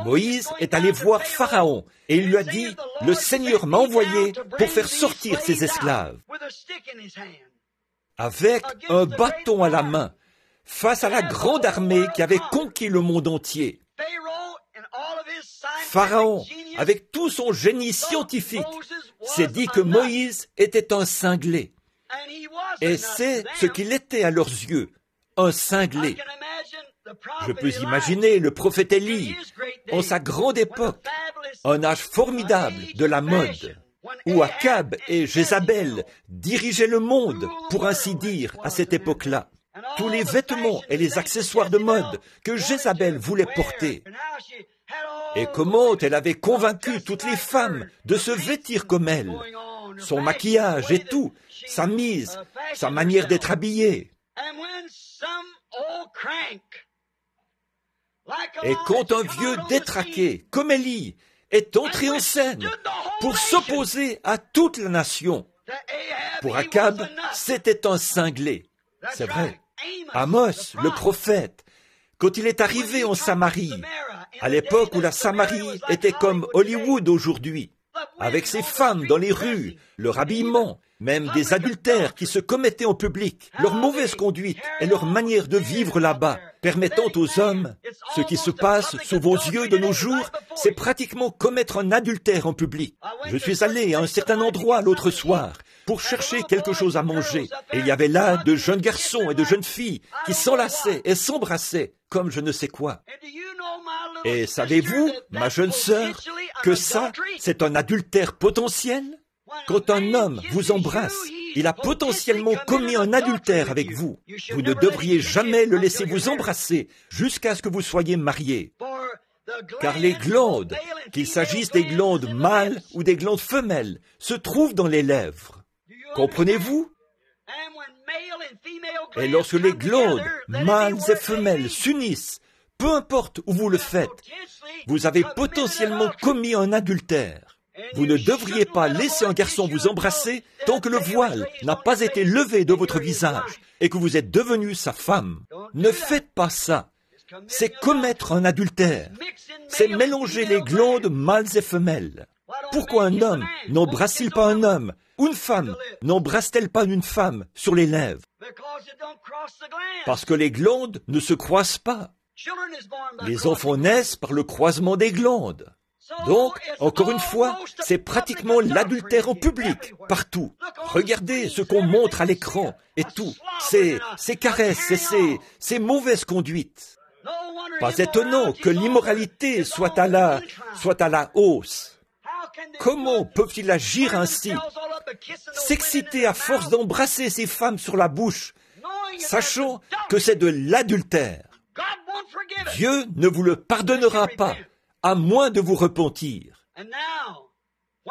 Moïse est allé voir Pharaon et il lui a dit, « Le Seigneur m'a envoyé pour faire sortir ses esclaves. » Avec un bâton à la main, face à la grande armée qui avait conquis le monde entier. Pharaon, avec tout son génie scientifique, s'est dit que Moïse était un cinglé. Et c'est ce qu'il était à leurs yeux, un cinglé. Je peux imaginer le prophète Élie, en sa grande époque, un âge formidable de la mode, où Akab et Jézabel dirigeaient le monde, pour ainsi dire, à cette époque-là. Tous les vêtements et les accessoires de mode que Jézabel voulait porter. Et comment elle avait convaincu toutes les femmes de se vêtir comme elle. Son maquillage et tout, sa mise, sa manière d'être habillée. Et quand un vieux détraqué, comme Élie, est entré en scène pour s'opposer à toute la nation, pour Akab, c'était un cinglé. C'est vrai. Amos, le prophète, quand il est arrivé en Samarie, à l'époque où la Samarie était comme Hollywood aujourd'hui, avec ses femmes dans les rues, leur habillement, même des adultères qui se commettaient en public, leur mauvaise conduite et leur manière de vivre là-bas, permettant aux hommes, ce qui se passe sous vos yeux de nos jours, c'est pratiquement commettre un adultère en public. Je suis allé à un certain endroit l'autre soir pour chercher quelque chose à manger, et il y avait là de jeunes garçons et de jeunes filles qui s'enlaçaient et s'embrassaient comme je ne sais quoi. Et savez-vous, ma jeune sœur, que ça, c'est un adultère potentiel? Quand un homme vous embrasse, il a potentiellement commis un adultère avec vous. Vous ne devriez jamais le laisser vous embrasser jusqu'à ce que vous soyez mariés. Car les glandes, qu'il s'agisse des glandes mâles ou des glandes femelles, se trouvent dans les lèvres. Comprenez-vous? Et lorsque les glandes, mâles et femelles, s'unissent, peu importe où vous le faites, vous avez potentiellement commis un adultère. Vous ne devriez pas laisser un garçon vous embrasser tant que le voile n'a pas été levé de votre visage et que vous êtes devenu sa femme. Ne faites pas ça. C'est commettre un adultère. C'est mélanger les glandes mâles et femelles. Pourquoi un homme n'embrasse-t-il pas un homme? Ou une femme n'embrasse-t-elle pas une femme sur les lèvres? Parce que les glandes ne se croisent pas. Les enfants naissent par le croisement des glandes. Donc, encore une fois, c'est pratiquement l'adultère en public, partout. Regardez ce qu'on montre à l'écran et tout. Ces caresses et ces mauvaises conduites. Pas étonnant que l'immoralité soit à la hausse. Comment peuvent-ils agir ainsi? S'exciter à force d'embrasser ces femmes sur la bouche, sachant que c'est de l'adultère. Dieu ne vous le pardonnera pas, à moins de vous repentir.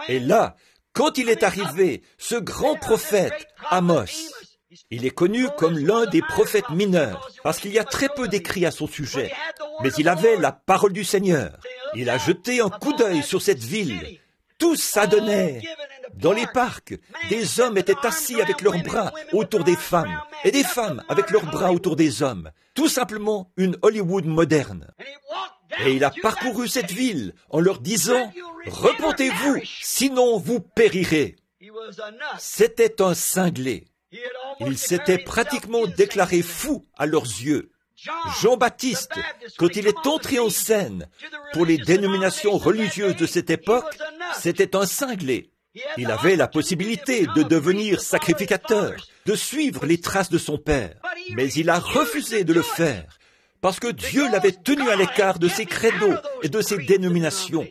Et là, quand il est arrivé, ce grand prophète, Amos, il est connu comme l'un des prophètes mineurs, parce qu'il y a très peu d'écrits à son sujet, mais il avait la parole du Seigneur. Il a jeté un coup d'œil sur cette ville. Tout s'adonnait. Dans les parcs, des hommes étaient assis avec leurs bras autour des femmes, et des femmes avec leurs bras autour des hommes. Tout simplement une Hollywood moderne. Et il a parcouru cette ville en leur disant « Repentez-vous, sinon vous périrez ». C'était un cinglé. Il s'était pratiquement déclaré fou à leurs yeux. Jean-Baptiste, quand il est entré en scène pour les dénominations religieuses de cette époque, c'était un cinglé. Il avait la possibilité de devenir sacrificateur, de suivre les traces de son père, mais il a refusé de le faire, parce que Dieu l'avait tenu à l'écart de ses credos et de ses dénominations,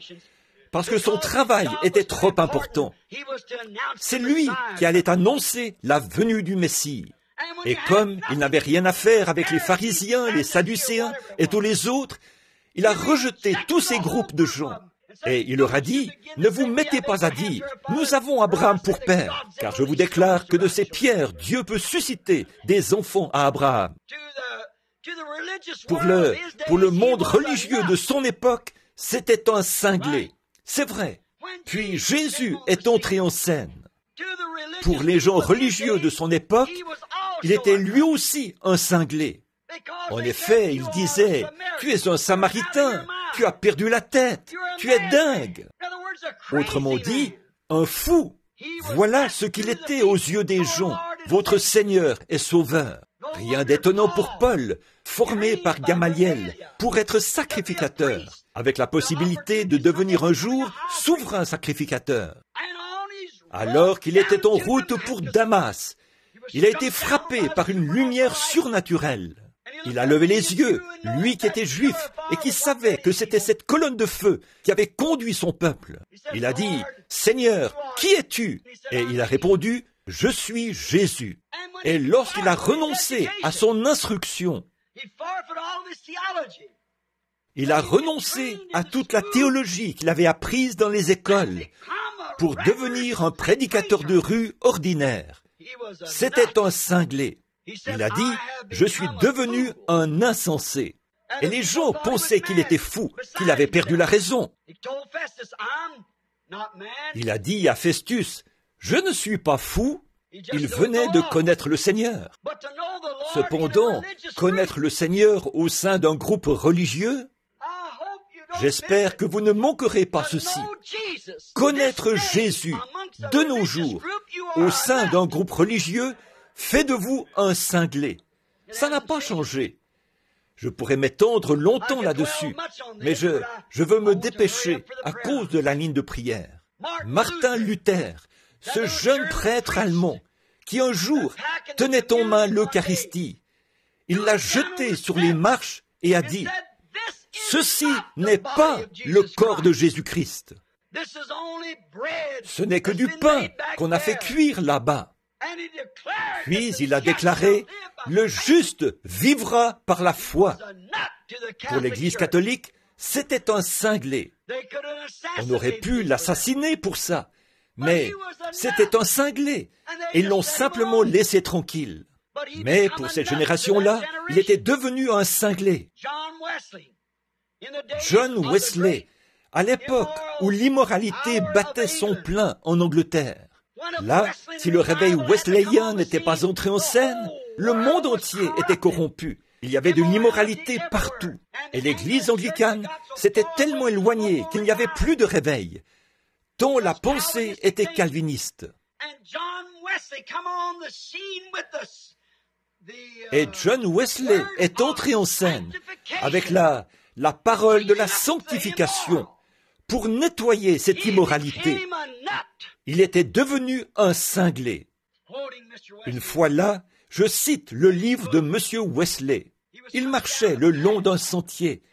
parce que son travail était trop important. C'est lui qui allait annoncer la venue du Messie. Et comme il n'avait rien à faire avec les pharisiens, les sadducéens et tous les autres, il a rejeté tous ces groupes de gens. Et il leur a dit, ne vous mettez pas à dire, nous avons Abraham pour père, car je vous déclare que de ces pierres, Dieu peut susciter des enfants à Abraham. Pour le monde religieux de son époque, c'était un cinglé. C'est vrai. Puis Jésus est entré en scène. Pour les gens religieux de son époque, il était lui aussi un cinglé. En effet, il disait, « Tu es un Samaritain, tu as perdu la tête, tu es dingue. » Autrement dit, un fou. Voilà ce qu'il était aux yeux des gens, votre Seigneur et Sauveur. Rien d'étonnant pour Paul, formé par Gamaliel, pour être sacrificateur, avec la possibilité de devenir un jour souverain sacrificateur. Alors qu'il était en route pour Damas, il a été frappé par une lumière surnaturelle. Il a levé les yeux, lui qui était juif et qui savait que c'était cette colonne de feu qui avait conduit son peuple. Il a dit, « Seigneur, qui es-tu » Et il a répondu, « Je suis Jésus. » Et lorsqu'il a renoncé à son instruction, il a renoncé à toute la théologie qu'il avait apprise dans les écoles pour devenir un prédicateur de rue ordinaire. C'était un cinglé. Il a dit, « Je suis devenu un insensé. » Et les gens pensaient qu'il était fou, qu'il avait perdu la raison. Il a dit à Festus, « Je ne suis pas fou. » Il venait de connaître le Seigneur. Cependant, connaître le Seigneur au sein d'un groupe religieux, j'espère que vous ne manquerez pas ceci. Connaître Jésus de nos jours au sein d'un groupe religieux fait de vous un cinglé. Ça n'a pas changé. Je pourrais m'étendre longtemps là-dessus, mais je veux me dépêcher à cause de la ligne de prière. Martin Luther, ce jeune prêtre allemand, qui un jour tenait en main l'Eucharistie, il l'a jeté sur les marches et a dit, « Ceci n'est pas le corps de Jésus-Christ. Ce n'est que du pain qu'on a fait cuire là-bas. » Puis il a déclaré, « Le juste vivra par la foi. » Pour l'Église catholique, c'était un cinglé. On aurait pu l'assassiner pour ça, mais c'était un cinglé, et ils l'ont simplement laissé tranquille. Mais pour cette génération-là, il était devenu un cinglé. John Wesley, à l'époque où l'immoralité battait son plein en Angleterre. Là, si le réveil wesleyen n'était pas entré en scène, le monde entier était corrompu. Il y avait de l'immoralité partout. Et l'église anglicane s'était tellement éloignée qu'il n'y avait plus de réveil, dont la pensée était calviniste. Et John Wesley est entré en scène avec la parole de la sanctification pour nettoyer cette immoralité. Il était devenu un cinglé. Une fois là, je cite le livre de M. Wesley. Il marchait le long d'un sentier,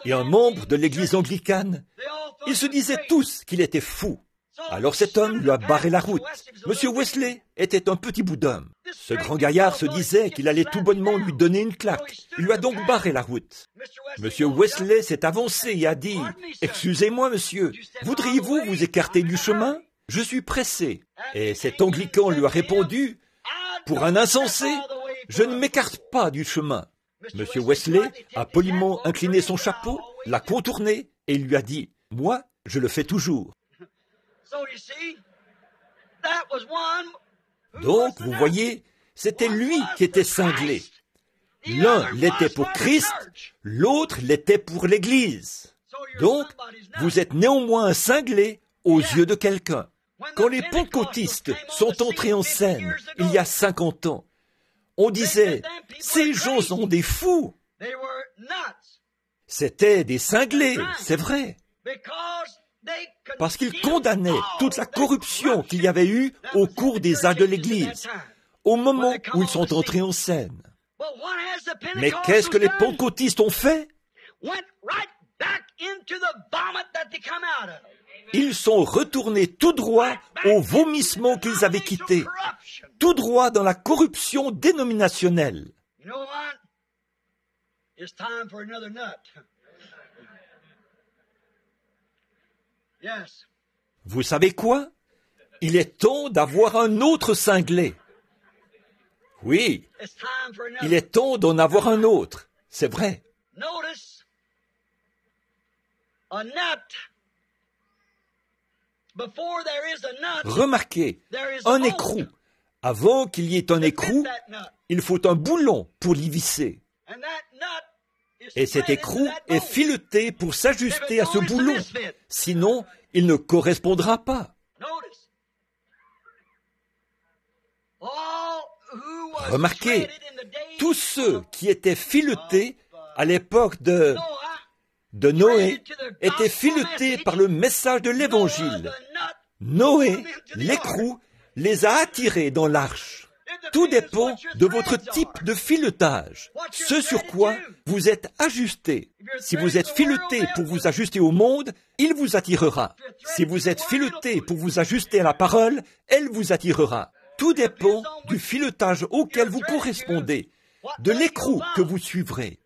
et un membre de l'église anglicane, ils se disaient tous qu'il était fou. Alors cet homme lui a barré la route. M. Wesley était un petit bout d'homme. Ce grand gaillard se disait qu'il allait tout bonnement lui donner une claque. Il lui a donc barré la route. M. Wesley s'est avancé et a dit, « Excusez-moi, monsieur, voudriez-vous vous écarter du chemin ? Je suis pressé. » Et cet anglican lui a répondu, « Pour un insensé, je ne m'écarte pas du chemin. » M. Wesley a poliment incliné son chapeau, l'a contourné et il lui a dit, « Moi, je le fais toujours. » Donc, vous voyez, c'était lui qui était cinglé. L'un l'était pour Christ, l'autre l'était pour l'Église. Donc, vous êtes néanmoins un cinglé aux yeux de quelqu'un. Quand les pentecôtistes sont entrés en scène, il y a 50 ans, on disait, « Ces gens sont des fous. » C'étaient des cinglés, c'est vrai. Parce qu'ils condamnaient toute la corruption qu'il y avait eu au cours des âges de l'Église, au moment où ils sont entrés en scène. Mais qu'est-ce que les pentecôtistes ont fait? Ils sont retournés tout droit au vomissement qu'ils avaient quitté, tout droit dans la corruption dénominationnelle. Vous savez quoi? Il est temps d'avoir un autre cinglé. Oui, il est temps d'en avoir un autre, c'est vrai. Remarquez, un écrou. Avant qu'il y ait un écrou, il faut un boulon pour l'y visser. Et cet écrou est fileté pour s'ajuster à ce boulon. Sinon, il ne correspondra pas. Remarquez, tous ceux qui étaient filetés à l'époque de Noé étaient filetés par le message de l'Évangile. Noé, l'écrou, les a attirés dans l'arche. Tout dépend de votre type de filetage, ce sur quoi vous êtes ajusté. Si vous êtes fileté pour vous ajuster au monde, il vous attirera. Si vous êtes fileté pour vous ajuster à la parole, elle vous attirera. Tout dépend du filetage auquel vous correspondez, de l'écrou que vous suivrez.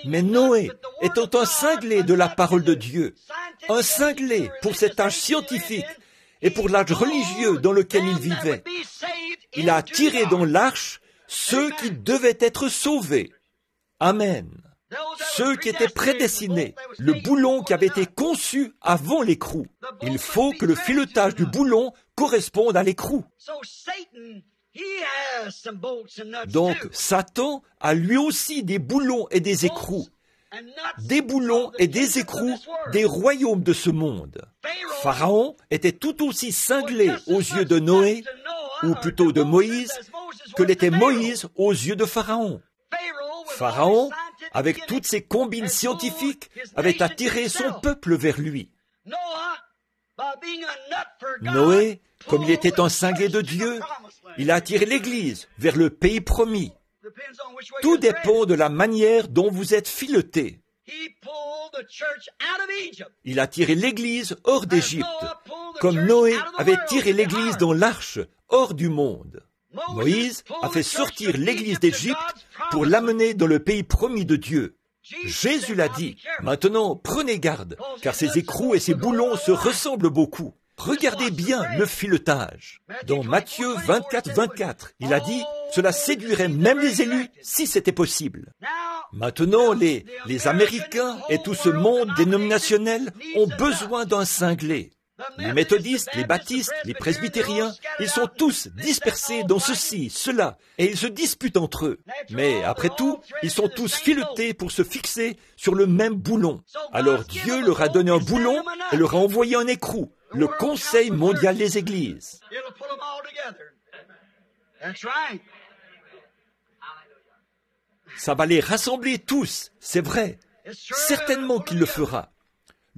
Mais Noé, étant un cinglé de la parole de Dieu, un cinglé pour cet âge scientifique et pour l'âge religieux dans lequel il vivait, il a attiré dans l'arche ceux qui devaient être sauvés. Amen. Ceux qui étaient prédestinés, le boulon qui avait été conçu avant l'écrou. Il faut que le filetage du boulon corresponde à l'écrou. Donc, Satan a lui aussi des boulons et des écrous. Des boulons et des écrous des royaumes de ce monde. Pharaon était tout aussi cinglé aux yeux de Noé, ou plutôt de Moïse, que l'était Moïse aux yeux de Pharaon. Pharaon, avec toutes ses combines scientifiques, avait attiré son peuple vers lui. Noé, comme il était un cinglé de Dieu, il a attiré l'Église vers le pays promis. Tout dépend de la manière dont vous êtes fileté. Il a tiré l'Église hors d'Égypte, comme Noé avait tiré l'Église dans l'arche, hors du monde. Moïse a fait sortir l'Église d'Égypte pour l'amener dans le pays promis de Dieu. Jésus l'a dit. Maintenant, prenez garde, car ces écrous et ces boulons se ressemblent beaucoup. Regardez bien le filetage. Dans Matthieu 24, 24, il a dit, cela séduirait même les élus si c'était possible. Maintenant, les Américains et tout ce monde dénominationnel ont besoin d'un cinglé. Les méthodistes, les baptistes, les presbytériens, ils sont tous dispersés dans ceci, cela, et ils se disputent entre eux. Mais après tout, ils sont tous filetés pour se fixer sur le même boulon. Alors Dieu leur a donné un boulon et leur a envoyé un écrou, le Conseil mondial des Églises. Ça va les rassembler tous, c'est vrai. Certainement qu'il le fera.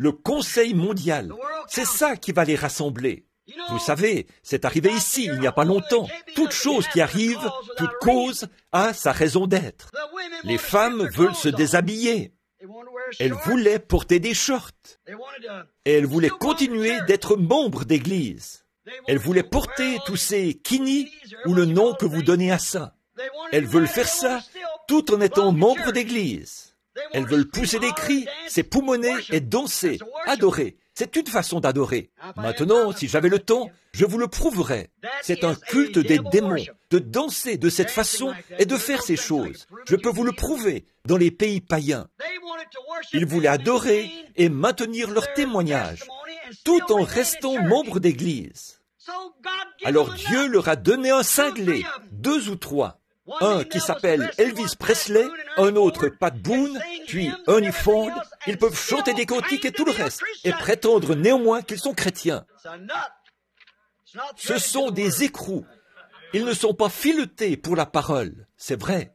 Le Conseil mondial, c'est ça qui va les rassembler. Vous savez, c'est arrivé ici, il n'y a pas longtemps. Toute chose qui arrive, toute cause a sa raison d'être. Les femmes veulent se déshabiller. Elles voulaient porter des shorts. Et elles voulaient continuer d'être membres d'église. Elles voulaient porter tous ces kinis ou le nom que vous donnez à ça. Elles veulent faire ça tout en étant membres d'église. Elles veulent pousser des cris, s'époumoner et danser, adorer. C'est une façon d'adorer. Maintenant, si j'avais le temps, je vous le prouverais. C'est un culte des démons, de danser de cette façon et de faire ces choses. Je peux vous le prouver dans les pays païens. Ils voulaient adorer et maintenir leur témoignage, tout en restant membres d'église. Alors Dieu leur a donné un cinglé, 2 ou 3. Un qui s'appelle Elvis Presley, un autre Pat Boone, puis Ernie Ford. Ils peuvent chanter des cantiques et tout le reste, et prétendre néanmoins qu'ils sont chrétiens. Ce sont des écrous. Ils ne sont pas filetés pour la parole, c'est vrai.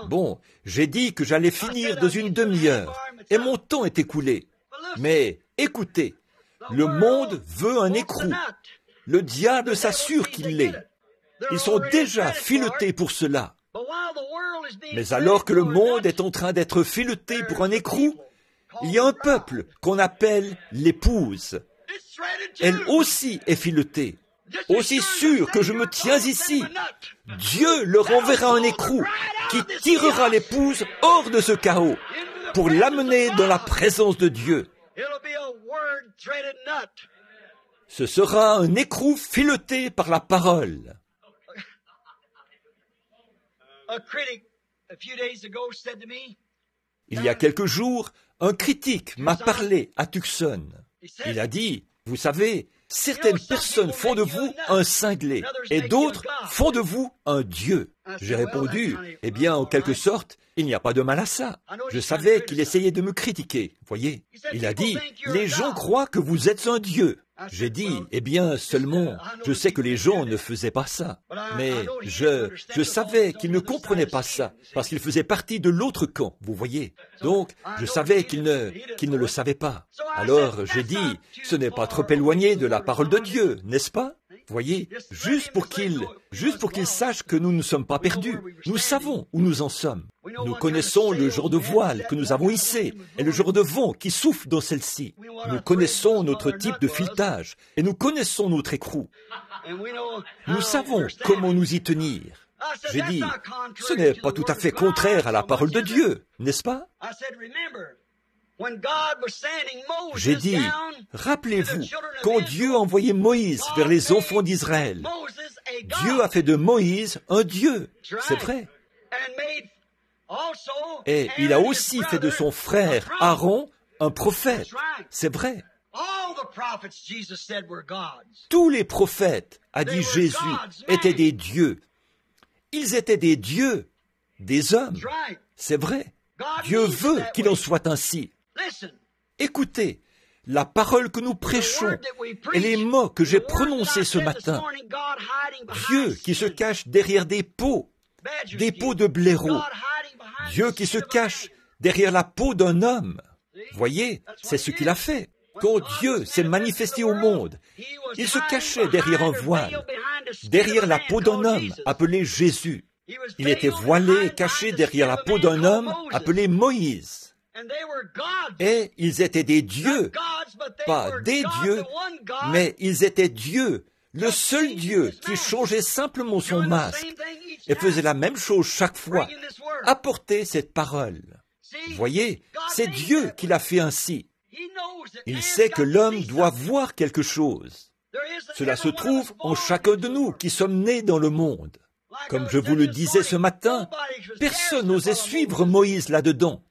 Bon, j'ai dit que j'allais finir dans une demi-heure, et mon temps est écoulé. Mais écoutez, le monde veut un écrou. Le diable s'assure qu'il l'est. Ils sont déjà filetés pour cela. Mais alors que le monde est en train d'être fileté pour un écrou, il y a un peuple qu'on appelle l'épouse. Elle aussi est filetée. Aussi sûr que je me tiens ici, Dieu leur enverra un écrou qui tirera l'épouse hors de ce chaos pour l'amener dans la présence de Dieu. Ce sera un écrou fileté par la parole. Il y a quelques jours, un critique m'a parlé à Tucson. Il a dit, vous savez, certaines personnes font de vous un cinglé et d'autres font de vous un dieu. J'ai répondu, eh bien, en quelque sorte, il n'y a pas de mal à ça. Je savais qu'il essayait de me critiquer, voyez. Il a dit, les gens croient que vous êtes un dieu. J'ai dit, eh bien, seulement, je sais que les gens ne faisaient pas ça. Mais je savais qu'ils ne comprenaient pas ça, parce qu'ils faisaient partie de l'autre camp, vous voyez. Donc, je savais qu'ils ne le savaient pas. Alors, j'ai dit, ce n'est pas trop éloigné de la parole de Dieu, n'est-ce pas? Voyez, juste pour qu'ils sachent que nous ne sommes pas perdus. Nous savons où nous en sommes. Nous connaissons le genre de voile que nous avons hissé et le genre de vent qui souffle dans celle-ci. Nous connaissons notre type de filetage et nous connaissons notre écrou. Nous savons comment nous y tenir. J'ai dit, ce n'est pas tout à fait contraire à la parole de Dieu, n'est-ce pas? J'ai dit, rappelez-vous, quand Dieu a envoyé Moïse vers les enfants d'Israël, Dieu a fait de Moïse un Dieu, c'est vrai. Et il a aussi fait de son frère Aaron un prophète, c'est vrai. Tous les prophètes, a dit Jésus, étaient des dieux. Ils étaient des dieux, des hommes, c'est vrai. Dieu veut qu'il en soit ainsi. Écoutez, la parole que nous prêchons et les mots que j'ai prononcés ce matin. Dieu qui se cache derrière des peaux de blaireaux. Dieu qui se cache derrière la peau d'un homme. Voyez, c'est ce qu'il a fait. Quand Dieu s'est manifesté au monde, il se cachait derrière un voile, derrière la peau d'un homme appelé Jésus. Il était voilé et caché derrière la peau d'un homme appelé Moïse. Et ils étaient des dieux, pas des dieux, mais ils étaient Dieu, le seul Dieu qui changeait simplement son masque et faisait la même chose chaque fois, apporter cette parole. Voyez, c'est Dieu qui l'a fait ainsi. Il sait que l'homme doit voir quelque chose. Cela se trouve en chacun de nous qui sommes nés dans le monde. Comme je vous le disais ce matin, personne n'osait suivre Moïse là-dedans.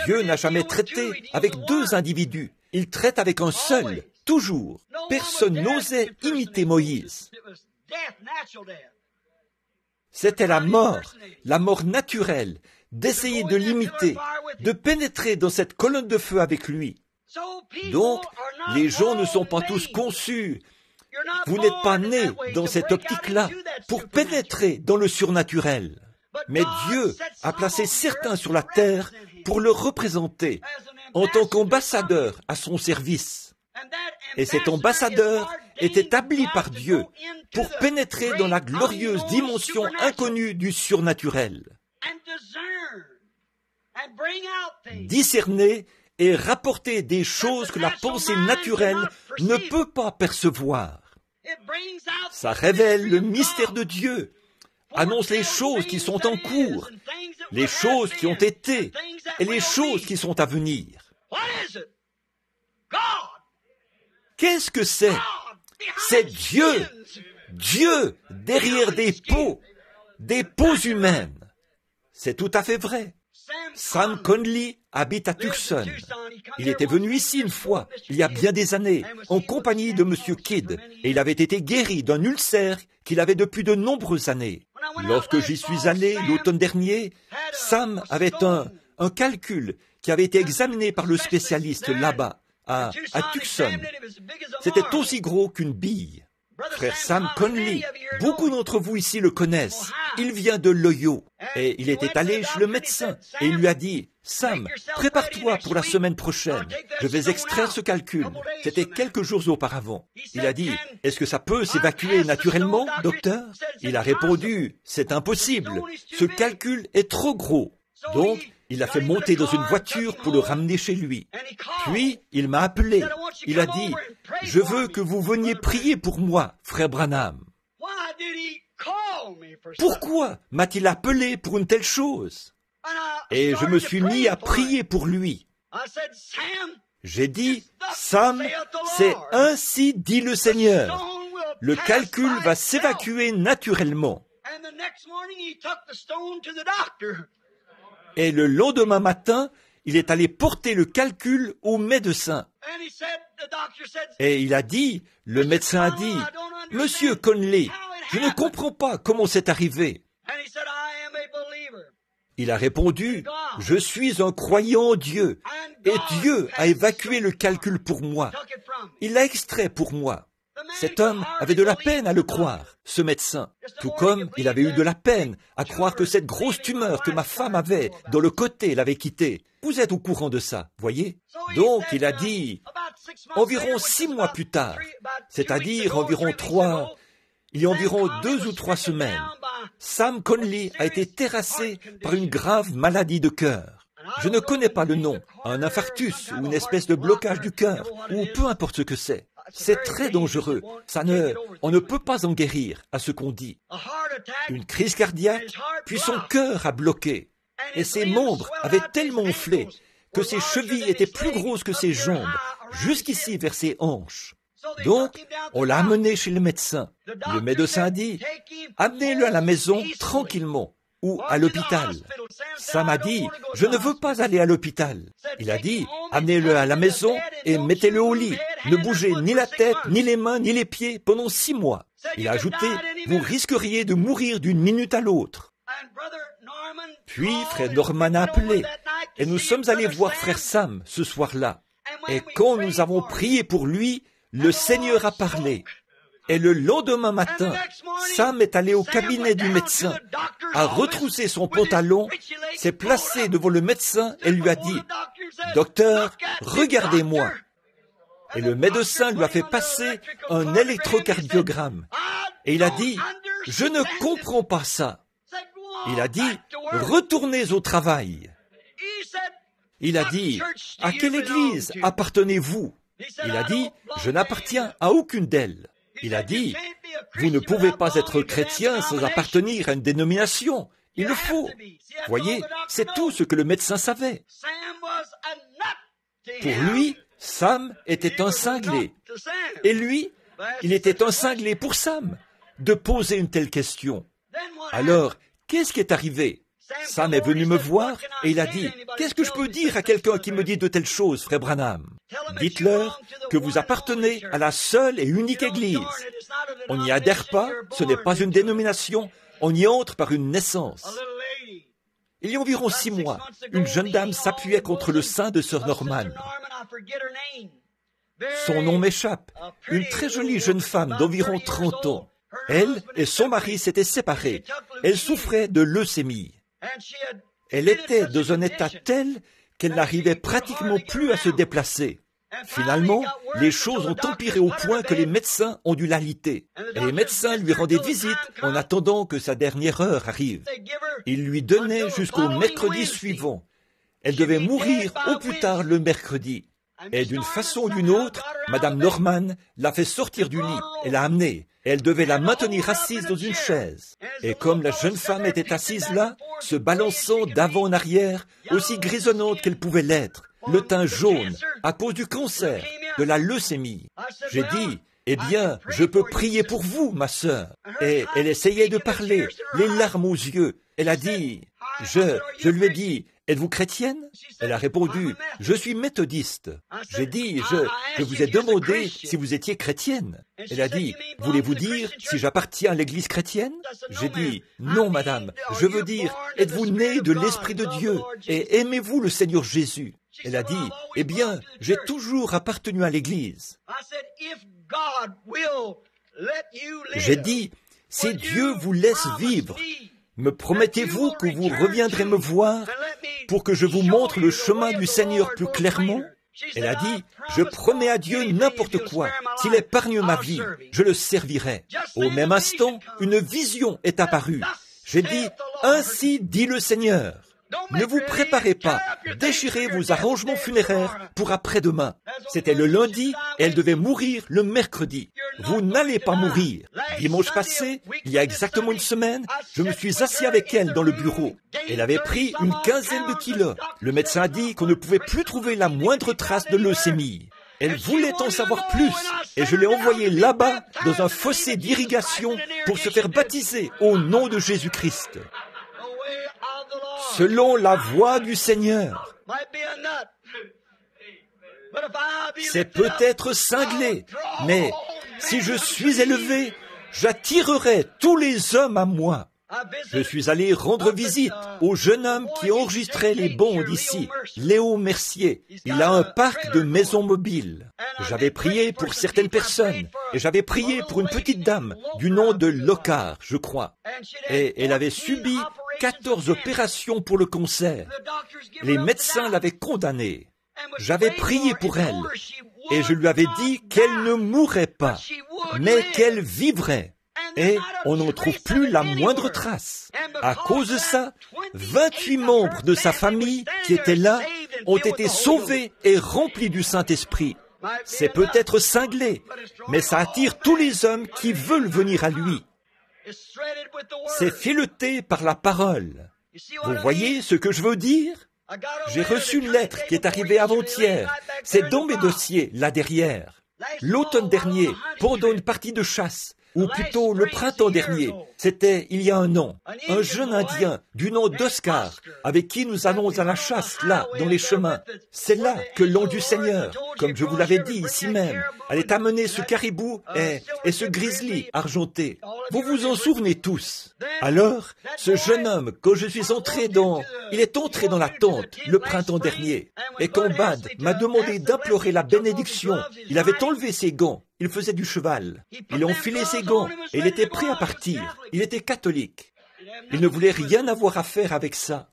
Dieu n'a jamais traité avec deux individus. Il traite avec un seul, toujours. Personne n'osait imiter Moïse. C'était la mort naturelle, d'essayer de l'imiter, de pénétrer dans cette colonne de feu avec lui. Donc, les gens ne sont pas tous conçus. Vous n'êtes pas nés dans cette optique-là pour pénétrer dans le surnaturel. Mais Dieu a placé certains sur la terre pour le représenter en tant qu'ambassadeur à son service. Et cet ambassadeur est établi par Dieu pour pénétrer dans la glorieuse dimension inconnue du surnaturel. Discerner et rapporter des choses que la pensée naturelle ne peut pas percevoir. Ça révèle le mystère de Dieu, annonce les choses qui sont en cours, les choses qui ont été et les choses qui sont à venir. Qu'est-ce que c'est? C'est Dieu, Dieu derrière des peaux humaines. C'est tout à fait vrai. Sam Conley habite à Tucson. Il était venu ici une fois, il y a bien des années, en compagnie de M. Kidd, et il avait été guéri d'un ulcère qu'il avait depuis de nombreuses années. Lorsque j'y suis allé l'automne dernier, Sam avait un calcul qui avait été examiné par le spécialiste là-bas, à Tucson. C'était aussi gros qu'une bille. Frère Sam Conley, beaucoup d'entre vous ici le connaissent. Il vient de l'Ohio et il était allé chez le médecin et il lui a dit « Sam, prépare-toi pour la semaine prochaine. Je vais extraire ce calcul. » C'était quelques jours auparavant. Il a dit « Est-ce que ça peut s'évacuer naturellement, docteur ?» Il a répondu « C'est impossible. Ce calcul est trop gros. » Donc, il l'a fait monter dans une voiture pour le ramener chez lui. Puis, il m'a appelé. Il a dit, « Je veux que vous veniez prier pour moi, frère Branham. » Pourquoi m'a-t-il appelé pour une telle chose? Et je me suis mis à prier pour lui. J'ai dit, « Sam, c'est ainsi dit le Seigneur. Le calcul va s'évacuer naturellement. » Et le lendemain matin, il est allé porter le calcul au médecin. Et il a dit, le médecin a dit, « Monsieur Conley, je ne comprends pas comment c'est arrivé. » Il a répondu, « Je suis un croyant en Dieu, et Dieu a évacué le calcul pour moi. Il l'a extrait pour moi. » Cet homme avait de la peine à le croire, ce médecin, tout comme il avait eu de la peine à croire que cette grosse tumeur que ma femme avait dans le côté l'avait quitté. Vous êtes au courant de ça, voyez? Donc il a dit, environ 6 mois plus tard, c'est-à-dire environ 3 Il y a environ 2 ou 3 semaines, Sam Conley a été terrassé par une grave maladie de cœur. Je ne connais pas le nom, un infarctus ou une espèce de blocage du cœur, ou peu importe ce que c'est. C'est très dangereux. On ne peut pas en guérir, à ce qu'on dit. Une crise cardiaque, puis son cœur a bloqué. Et ses membres avaient tellement enflé que ses chevilles étaient plus grosses que ses jambes, jusqu'ici vers ses hanches. Donc, on l'a amené chez le médecin. Le médecin a dit, amenez-le à la maison tranquillement, ou à l'hôpital. Sam a dit, je ne veux pas aller à l'hôpital. Il a dit, amenez-le à la maison et mettez-le au lit. Ne bougez ni la tête, ni les mains, ni les pieds pendant 6 mois. Il a ajouté, vous risqueriez de mourir d'une minute à l'autre. Puis, frère Norman a appelé, et nous sommes allés voir frère Sam ce soir-là. Et quand nous avons prié pour lui, le Seigneur a parlé. Et le lendemain matin, Sam est allé au cabinet du médecin, a retroussé son pantalon, s'est placé devant le médecin et lui a dit, « Docteur, regardez-moi ». Et le médecin lui a fait passer un électrocardiogramme. Et il a dit, « Je ne comprends pas ça ». Il a dit, « Retournez au travail ». Il a dit, « À quelle église appartenez-vous » Il a dit, « Je n'appartiens à aucune d'elles ». Il a dit, « Vous ne pouvez pas être chrétien sans appartenir à une dénomination. Il le faut. » Voyez, c'est tout ce que le médecin savait. Pour lui, Sam était un cinglé. Et lui, il était un cinglé pour Sam de poser une telle question. Alors, qu'est-ce qui est arrivé? Sam est venu me voir et il a dit, « Qu'est-ce que je peux dire à quelqu'un qui me dit de telles choses, frère Branham? Dites-leur que vous appartenez à la seule et unique Église. On n'y adhère pas, ce n'est pas une dénomination, on y entre par une naissance. » Il y a environ 6 mois, une jeune dame s'appuyait contre le sein de sœur Norman. Son nom m'échappe. Une très jolie jeune femme d'environ 30 ans. Elle et son mari s'étaient séparés. Elle souffrait de leucémie. Elle était dans un état tel qu'elle n'arrivait pratiquement plus à se déplacer. Finalement, les choses ont empiré au point que les médecins ont dû l'aliter. Et les médecins lui rendaient visite en attendant que sa dernière heure arrive. Ils lui donnaient jusqu'au mercredi suivant. Elle devait mourir au plus tard le mercredi. Et d'une façon ou d'une autre, Madame Norman l'a fait sortir du lit et l'a amenée. Elle devait la maintenir assise dans une chaise. Et comme la jeune femme était assise là, se balançant d'avant en arrière, aussi grisonnante qu'elle pouvait l'être, le teint jaune, à cause du cancer, de la leucémie. J'ai dit, eh bien, je peux prier pour vous, ma sœur. Et elle essayait de parler, les larmes aux yeux. Elle a dit, je lui ai dit, êtes-vous chrétienne? Elle a répondu, je suis méthodiste. J'ai dit, je vous ai demandé si vous étiez chrétienne. Elle a dit, voulez-vous dire si j'appartiens à l'église chrétienne? J'ai dit, non madame, je veux dire, êtes-vous née de l'Esprit de Dieu et aimez-vous le Seigneur Jésus? Elle a dit, eh bien, j'ai toujours appartenu à l'église. J'ai dit, si Dieu vous laisse vivre, me promettez-vous que vous reviendrez me voir pour que je vous montre le chemin du Seigneur plus clairement? Elle a dit, je promets à Dieu n'importe quoi. S'il épargne ma vie, je le servirai. Au même instant, une vision est apparue. J'ai dit, ainsi dit le Seigneur. Ne vous préparez pas, déchirez vos arrangements funéraires pour après-demain. C'était le lundi et elle devait mourir le mercredi. Vous n'allez pas mourir. Dimanche passé, il y a exactement une semaine, je me suis assis avec elle dans le bureau. Elle avait pris une 15aine de kilos. Le médecin a dit qu'on ne pouvait plus trouver la moindre trace de leucémie. Elle voulait en savoir plus et je l'ai envoyée là-bas dans un fossé d'irrigation pour se faire baptiser au nom de Jésus-Christ. Selon la voix du Seigneur. C'est peut-être cinglé, mais si je suis élevé, j'attirerai tous les hommes à moi. Je suis allé rendre visite au jeune homme qui enregistrait les bandes ici, Léo Mercier. Il a un parc de maisons mobiles. J'avais prié pour certaines personnes et j'avais prié pour une petite dame du nom de Locard, je crois. Et elle avait subi 14 opérations pour le cancer. Les médecins l'avaient condamnée. J'avais prié pour elle et je lui avais dit qu'elle ne mourrait pas, mais qu'elle vivrait. et on n'en trouve plus la moindre trace. À cause de ça, 28 membres de sa famille qui étaient là ont été sauvés et remplis du Saint-Esprit. C'est peut-être cinglé, mais ça attire tous les hommes qui veulent venir à lui. C'est fileté par la parole. Vous voyez ce que je veux dire? J'ai reçu une lettre qui est arrivée avant-hier. C'est dans mes dossiers, là derrière. L'automne dernier, pendant une partie de chasse, ou plutôt le printemps dernier, c'était il y a un an, un jeune Indien du nom d'Oscar, avec qui nous allons à la chasse, là, dans les chemins. C'est là que l'ange du Seigneur, comme je vous l'avais dit ici même, allait amener ce caribou et ce grizzly argenté. Vous vous en souvenez tous. Alors, ce jeune homme, quand je suis entré il est entré dans la tente le printemps dernier, et quand Bad m'a demandé d'implorer la bénédiction, il avait enlevé ses gants. Il faisait du cheval. Il a enfilé ses gants et il était prêt à partir. Il était catholique. Il ne voulait rien avoir à faire avec ça.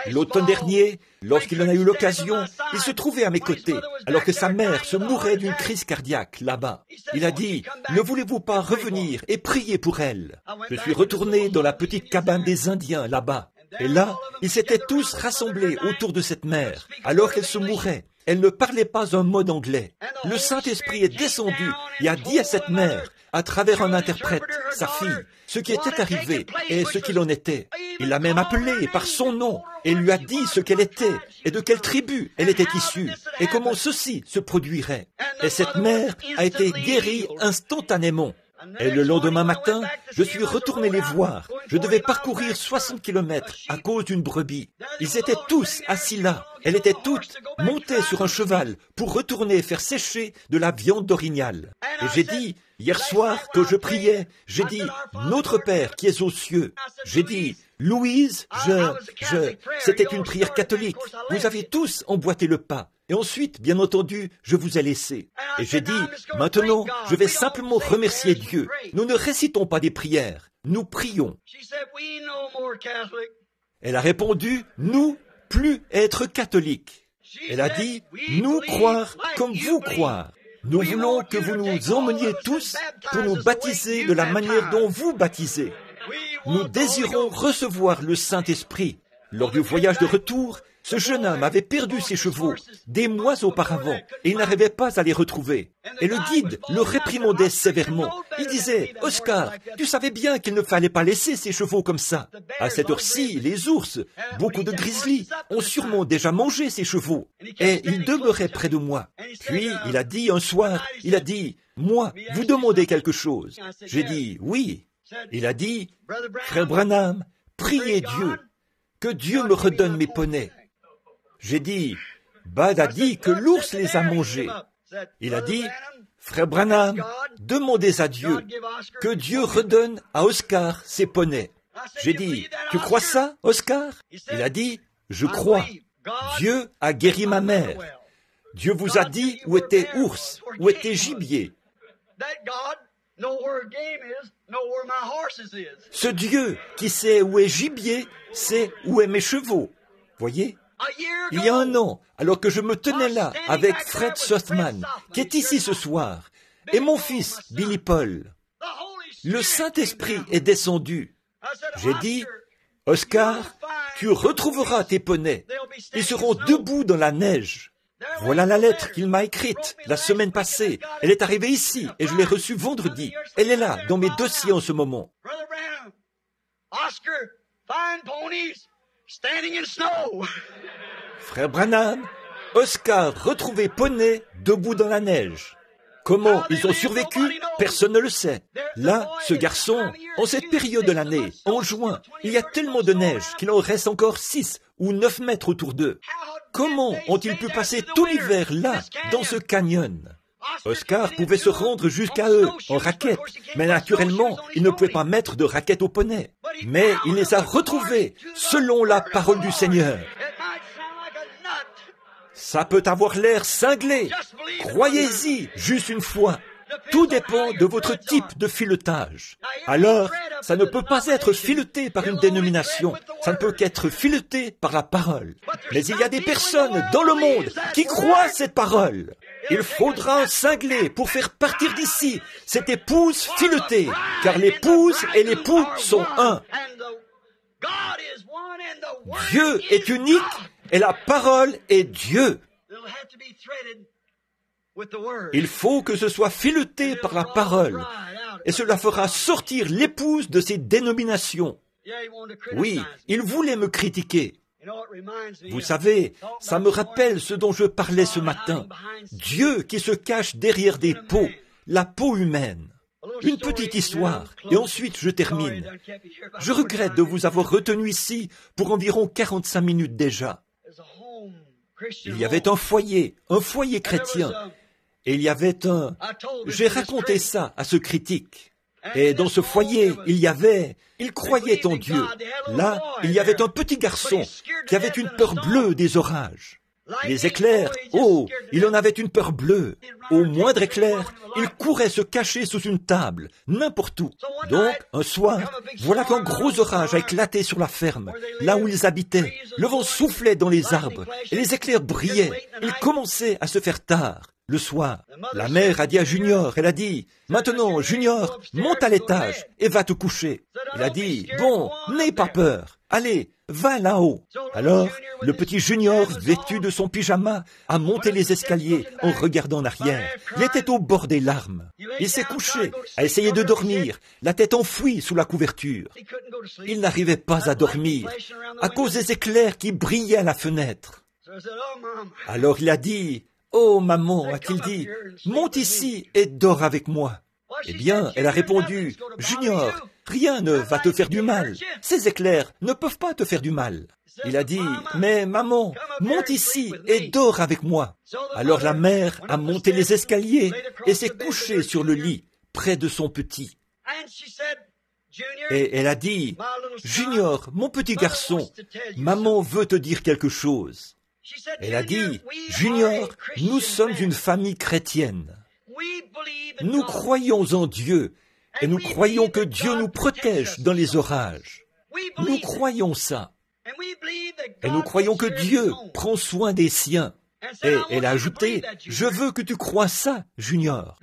L'automne dernier, lorsqu'il en a eu l'occasion, il se trouvait à mes côtés, alors que sa mère se mourait d'une crise cardiaque là-bas. Il a dit, « Ne voulez-vous pas revenir et prier pour elle ?» Je suis retourné dans la petite cabane des Indiens là-bas. Et là, ils s'étaient tous rassemblés autour de cette mère, alors qu'elle se mourait. Elle ne parlait pas un mot d'anglais. Le Saint-Esprit est descendu et a dit à cette mère, à travers un interprète, sa fille, ce qui était arrivé et ce qu'il en était. Il l'a même appelée par son nom et lui a dit ce qu'elle était et de quelle tribu elle était issue et comment ceci se produirait. Et cette mère a été guérie instantanément. Et le lendemain matin, je suis retourné les voir. Je devais parcourir 60 kilomètres à cause d'une brebis. Ils étaient tous assis là. Elle était toute montée sur un cheval pour retourner faire sécher de la viande d'orignal. Et j'ai dit, hier soir, que je priais, j'ai dit, notre Père qui es aux cieux. J'ai dit, Louise, c'était une prière catholique. Vous avez tous emboîté le pas. Et ensuite, bien entendu, je vous ai laissé. Et j'ai dit, maintenant, je vais simplement remercier Dieu. Nous ne récitons pas des prières, nous prions. Elle a répondu, nous, plus être catholiques. Elle a dit, nous croire comme vous croire. Nous voulons que vous nous emmeniez tous pour nous baptiser de la manière dont vous baptisez. Nous désirons recevoir le Saint-Esprit. Lors du voyage de retour, ce jeune homme avait perdu ses chevaux des mois auparavant et il n'arrivait pas à les retrouver. Et le guide le réprimandait sévèrement. Il disait, « Oscar, tu savais bien qu'il ne fallait pas laisser ses chevaux comme ça. À cette heure-ci, les ours, beaucoup de grizzlies, ont sûrement déjà mangé ses chevaux. » Et il demeurait près de moi. Puis, il a dit un soir, il a dit, « Moi, vous demandez quelque chose. » J'ai dit, « Oui. » Il a dit, « Frère Branham, priez Dieu, que Dieu me redonne mes poneys. » J'ai dit, Bad a dit que l'ours les a mangés. Il a dit, Frère Branham, demandez à Dieu que Dieu redonne à Oscar ses poneys. J'ai dit, tu crois ça, Oscar? Il a dit, je crois. Dieu a guéri ma mère. Dieu vous a dit où était ours, où était gibier. Ce Dieu qui sait où est gibier, sait où est mes chevaux. Voyez? Il y a un an, alors que je me tenais là avec Fred Sothman, qui est ici ce soir, et mon fils, Billy Paul, le Saint-Esprit est descendu. J'ai dit, Oscar, tu retrouveras tes poneys. Ils seront debout dans la neige. Voilà la lettre qu'il m'a écrite la semaine passée. Elle est arrivée ici et je l'ai reçue vendredi. Elle est là, dans mes dossiers en ce moment. Frère Branham, Oscar retrouvé poney debout dans la neige. Comment ils ont survécu, personne ne le sait. Là, ce garçon, en cette période de l'année, en juin, il y a tellement de neige qu'il en reste encore 6 ou 9 mètres autour d'eux. Comment ont-ils pu passer tout l'hiver là, dans ce canyon? Oscar pouvait se rendre jusqu'à eux en raquette, mais naturellement, il ne pouvait pas mettre de raquette au poney. Mais il les a retrouvés selon la parole du Seigneur. Ça peut avoir l'air cinglé. Croyez-y juste une fois. Tout dépend de votre type de filetage. Alors, ça ne peut pas être fileté par une dénomination. Ça ne peut qu'être fileté par la parole. Mais il y a des personnes dans le monde qui croient cette parole. Il faudra un cinglé pour faire partir d'ici cette épouse filetée, car l'épouse et l'époux sont un. Dieu est unique et la parole est Dieu. Il faut que ce soit fileté par la parole, et cela fera sortir l'épouse de ces dénominations. Oui, il voulait me critiquer. Vous savez, ça me rappelle ce dont je parlais ce matin. Dieu qui se cache derrière des peaux, la peau humaine. Une petite histoire, et ensuite je termine. Je regrette de vous avoir retenu ici pour environ 45 minutes déjà. Il y avait un foyer chrétien, et il y avait un... J'ai raconté ça à ce critique. Et dans ce foyer, il croyait en Dieu. Là, il y avait un petit garçon qui avait une peur bleue des orages. Les éclairs, oh, il en avait une peur bleue. Au moindre éclair, il courait se cacher sous une table, n'importe où. Donc, un soir, voilà qu'un gros orage a éclaté sur la ferme, là où ils habitaient. Le vent soufflait dans les arbres, et les éclairs brillaient. Il commençait à se faire tard. Le soir, la mère a dit à Junior, elle a dit, « Maintenant, Junior, monte à l'étage et va te coucher. » Il a dit, « Bon, n'aie pas peur. Allez, va là-haut. » Alors, le petit Junior, vêtu de son pyjama, a monté les escaliers en regardant en arrière. Il était au bord des larmes. Il s'est couché, a essayé de dormir, la tête enfouie sous la couverture. Il n'arrivait pas à dormir à cause des éclairs qui brillaient à la fenêtre. Alors il a dit, « Oh, maman, a-t-il dit, monte ici et dors avec moi. » Eh bien, elle a répondu, « Junior, rien ne va te faire du mal. Ces éclairs ne peuvent pas te faire du mal. » Il a dit, « Mais maman, monte ici et dors avec moi. » Alors la mère a monté les escaliers et s'est couchée sur le lit, près de son petit. Et elle a dit, « Junior, mon petit garçon, maman veut te dire quelque chose. » Elle a dit, « Junior, nous sommes une famille chrétienne. Nous croyons en Dieu et nous croyons que Dieu nous protège dans les orages. Nous croyons ça. Et nous croyons que Dieu prend soin des siens. » Et elle a ajouté, « Je veux que tu crois ça, Junior.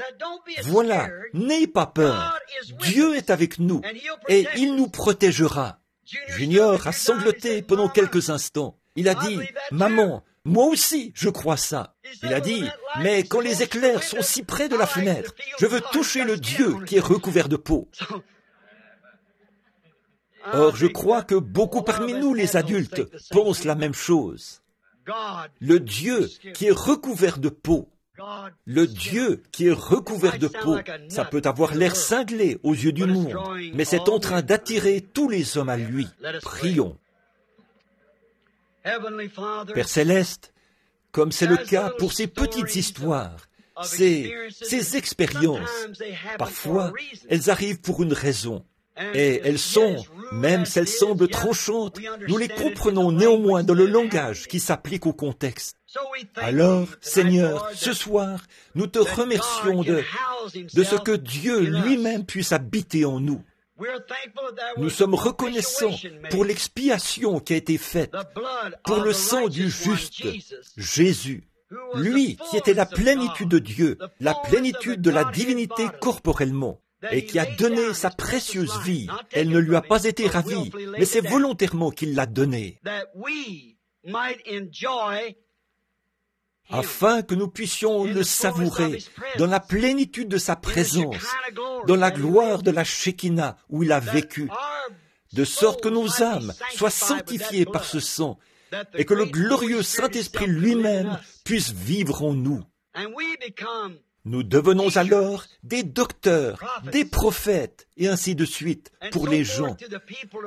Voilà, n'aie pas peur. Dieu est avec nous et il nous protégera. » Junior a sangloté pendant quelques instants. Il a dit, « Maman, moi aussi, je crois ça. » Il a dit, « Mais quand les éclairs sont si près de la fenêtre, je veux toucher le Dieu qui est recouvert de peau. » Or, je crois que beaucoup parmi nous, les adultes, pensent la même chose. Le Dieu qui est recouvert de peau. Le Dieu qui est recouvert de peau, ça peut avoir l'air cinglé aux yeux du monde, mais c'est en train d'attirer tous les hommes à lui. Prions. Père Céleste, comme c'est le cas pour ces petites histoires, ces expériences, parfois, elles arrivent pour une raison. Et elles sont, même si elles semblent tranchantes, nous les comprenons néanmoins dans le langage qui s'applique au contexte. Alors, Seigneur, ce soir, nous te remercions de ce que Dieu lui-même puisse habiter en nous. Nous sommes reconnaissants pour l'expiation qui a été faite, pour le sang du juste, Jésus, lui qui était la plénitude de Dieu, la plénitude de la divinité corporellement, et qui a donné sa précieuse vie. Elle ne lui a pas été ravie, mais c'est volontairement qu'il l'a donnée, afin que nous puissions le savourer dans la plénitude de sa présence, dans la gloire de la Shekinah où il a vécu, de sorte que nos âmes soient sanctifiées par ce sang et que le glorieux Saint-Esprit lui-même puisse vivre en nous. Nous devenons alors des docteurs, des prophètes, et ainsi de suite, pour les gens,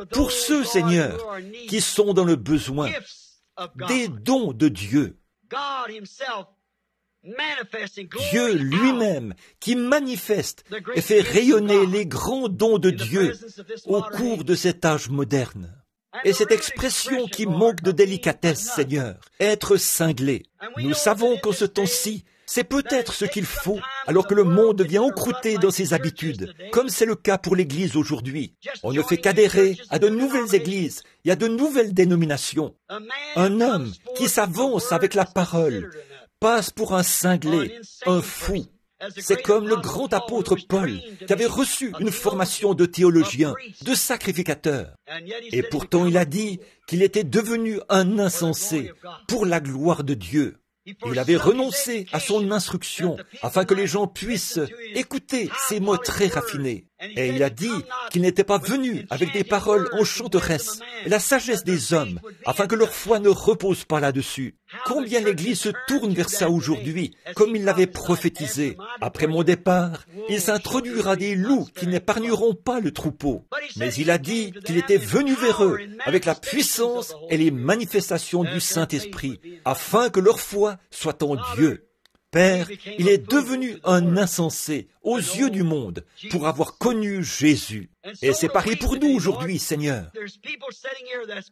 pour ceux, Seigneur, qui sont dans le besoin, des dons de Dieu. Dieu lui-même qui manifeste et fait rayonner les grands dons de Dieu au cours de cet âge moderne. Et cette expression qui manque de délicatesse, Seigneur, être cinglé. Nous savons qu'en ce temps-ci, C'est peut-être ce qu'il faut, alors que le monde devient encrouté dans ses habitudes, comme c'est le cas pour l'Église aujourd'hui. On ne fait qu'adhérer à de nouvelles églises et à de nouvelles dénominations. Un homme qui s'avance avec la parole passe pour un cinglé, un fou. C'est comme le grand apôtre Paul, qui avait reçu une formation de théologien, de sacrificateur. Et pourtant il a dit qu'il était devenu un insensé pour la gloire de Dieu. Il avait renoncé à son instruction afin que les gens puissent écouter ces mots très raffinés. Et il a dit qu'il n'était pas venu avec des paroles enchanteresses et la sagesse des hommes afin que leur foi ne repose pas là-dessus. Combien l'Église se tourne vers ça aujourd'hui, comme il l'avait prophétisé. Après mon départ, il s'introduira des loups qui n'épargneront pas le troupeau. Mais il a dit qu'il était venu vers eux avec la puissance et les manifestations du Saint-Esprit, afin que leur foi soit en Dieu. Père, il est devenu un insensé aux yeux du monde pour avoir connu Jésus. Et c'est pareil pour nous aujourd'hui, Seigneur.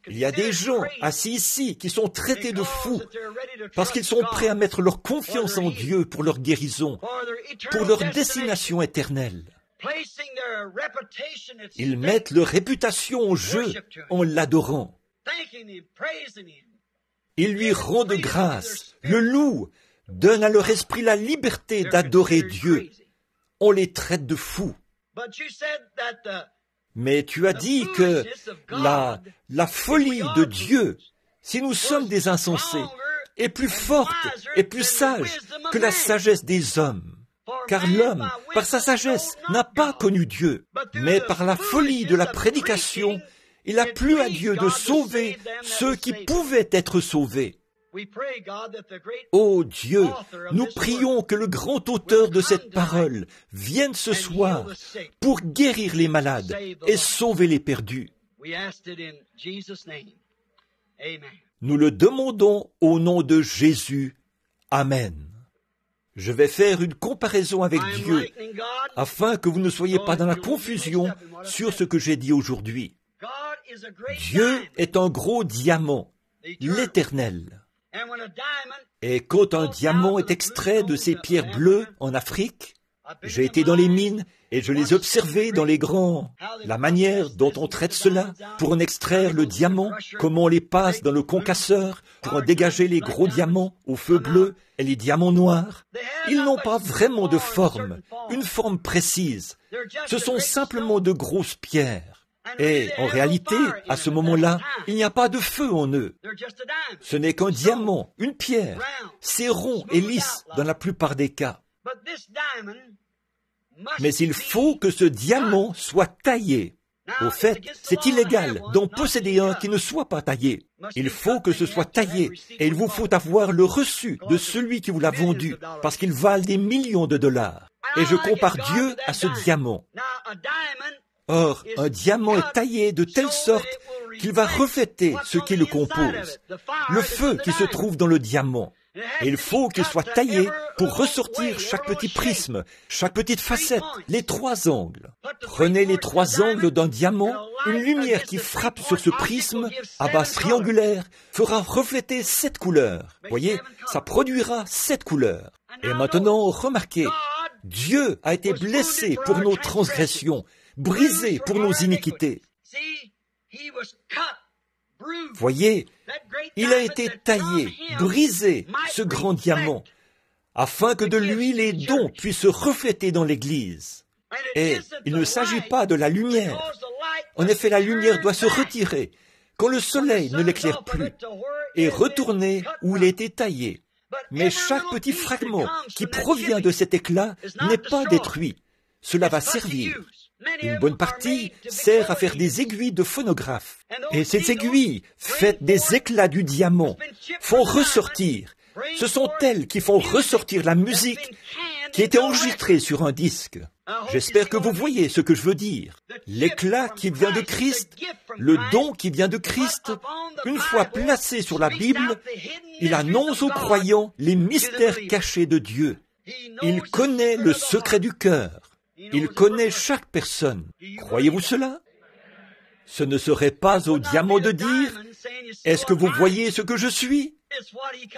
Il y a des gens assis ici qui sont traités de fous parce qu'ils sont prêts à mettre leur confiance en Dieu pour leur guérison, pour leur destination éternelle. Ils mettent leur réputation en jeu en l'adorant. Ils lui rendent grâce, le louent, donnent à leur esprit la liberté d'adorer Dieu. On les traite de fous. Mais tu as dit que la folie de Dieu, si nous sommes des insensés, est plus forte et plus sage que la sagesse des hommes. Car l'homme, par sa sagesse, n'a pas connu Dieu. Mais par la folie de la prédication, il a plu à Dieu de sauver ceux qui pouvaient être sauvés. Ô Dieu, nous prions que le grand auteur de cette parole vienne ce soir pour guérir les malades et sauver les perdus. Nous le demandons au nom de Jésus. Amen. Je vais faire une comparaison avec Dieu afin que vous ne soyez pas dans la confusion sur ce que j'ai dit aujourd'hui. Dieu est un gros diamant, l'Éternel. Et quand un diamant est extrait de ces pierres bleues en Afrique, j'ai été dans les mines et je les observais dans les grands. La manière dont on traite cela pour en extraire le diamant, comment on les passe dans le concasseur pour en dégager les gros diamants au feu bleu et les diamants noirs. Ils n'ont pas vraiment de forme, une forme précise. Ce sont simplement de grosses pierres. Et en réalité, à ce moment-là, il n'y a pas de feu en eux. Ce n'est qu'un diamant, une pierre. C'est rond et lisse dans la plupart des cas. Mais il faut que ce diamant soit taillé. Au fait, c'est illégal d'en posséder un qui ne soit pas taillé. Il faut que ce soit taillé et il vous faut avoir le reçu de celui qui vous l'a vendu parce qu'il valent des millions de dollars. Et je compare Dieu à ce diamant. Or, un diamant est taillé de telle sorte qu'il va refléter ce qui le compose, le feu qui se trouve dans le diamant. Et il faut qu'il soit taillé pour ressortir chaque petit prisme, chaque petite facette, les trois angles. Prenez les trois angles d'un diamant, une lumière qui frappe sur ce prisme à base triangulaire fera refléter 7 couleurs. Voyez, ça produira 7 couleurs. Et maintenant, remarquez, Dieu a été blessé pour nos transgressions, brisé pour nos iniquités. Voyez, il a été taillé, brisé, ce grand diamant, afin que de lui les dons puissent se refléter dans l'Église. Et il ne s'agit pas de la lumière. En effet, la lumière doit se retirer quand le soleil ne l'éclaire plus et retourner où il a été taillé. Mais chaque petit fragment qui provient de cet éclat n'est pas détruit. Cela va servir. Une bonne partie sert à faire des aiguilles de phonographe. Et ces aiguilles, faites des éclats du diamant, font ressortir. Ce sont elles qui font ressortir la musique qui était enregistrée sur un disque. J'espère que vous voyez ce que je veux dire. L'éclat qui vient de Christ, le don qui vient de Christ, une fois placé sur la Bible, il annonce aux croyants les mystères cachés de Dieu. Il connaît le secret du cœur. Il connaît chaque personne. Croyez-vous cela? Ce ne serait pas au diamant de dire « Est-ce que vous voyez ce que je suis ?»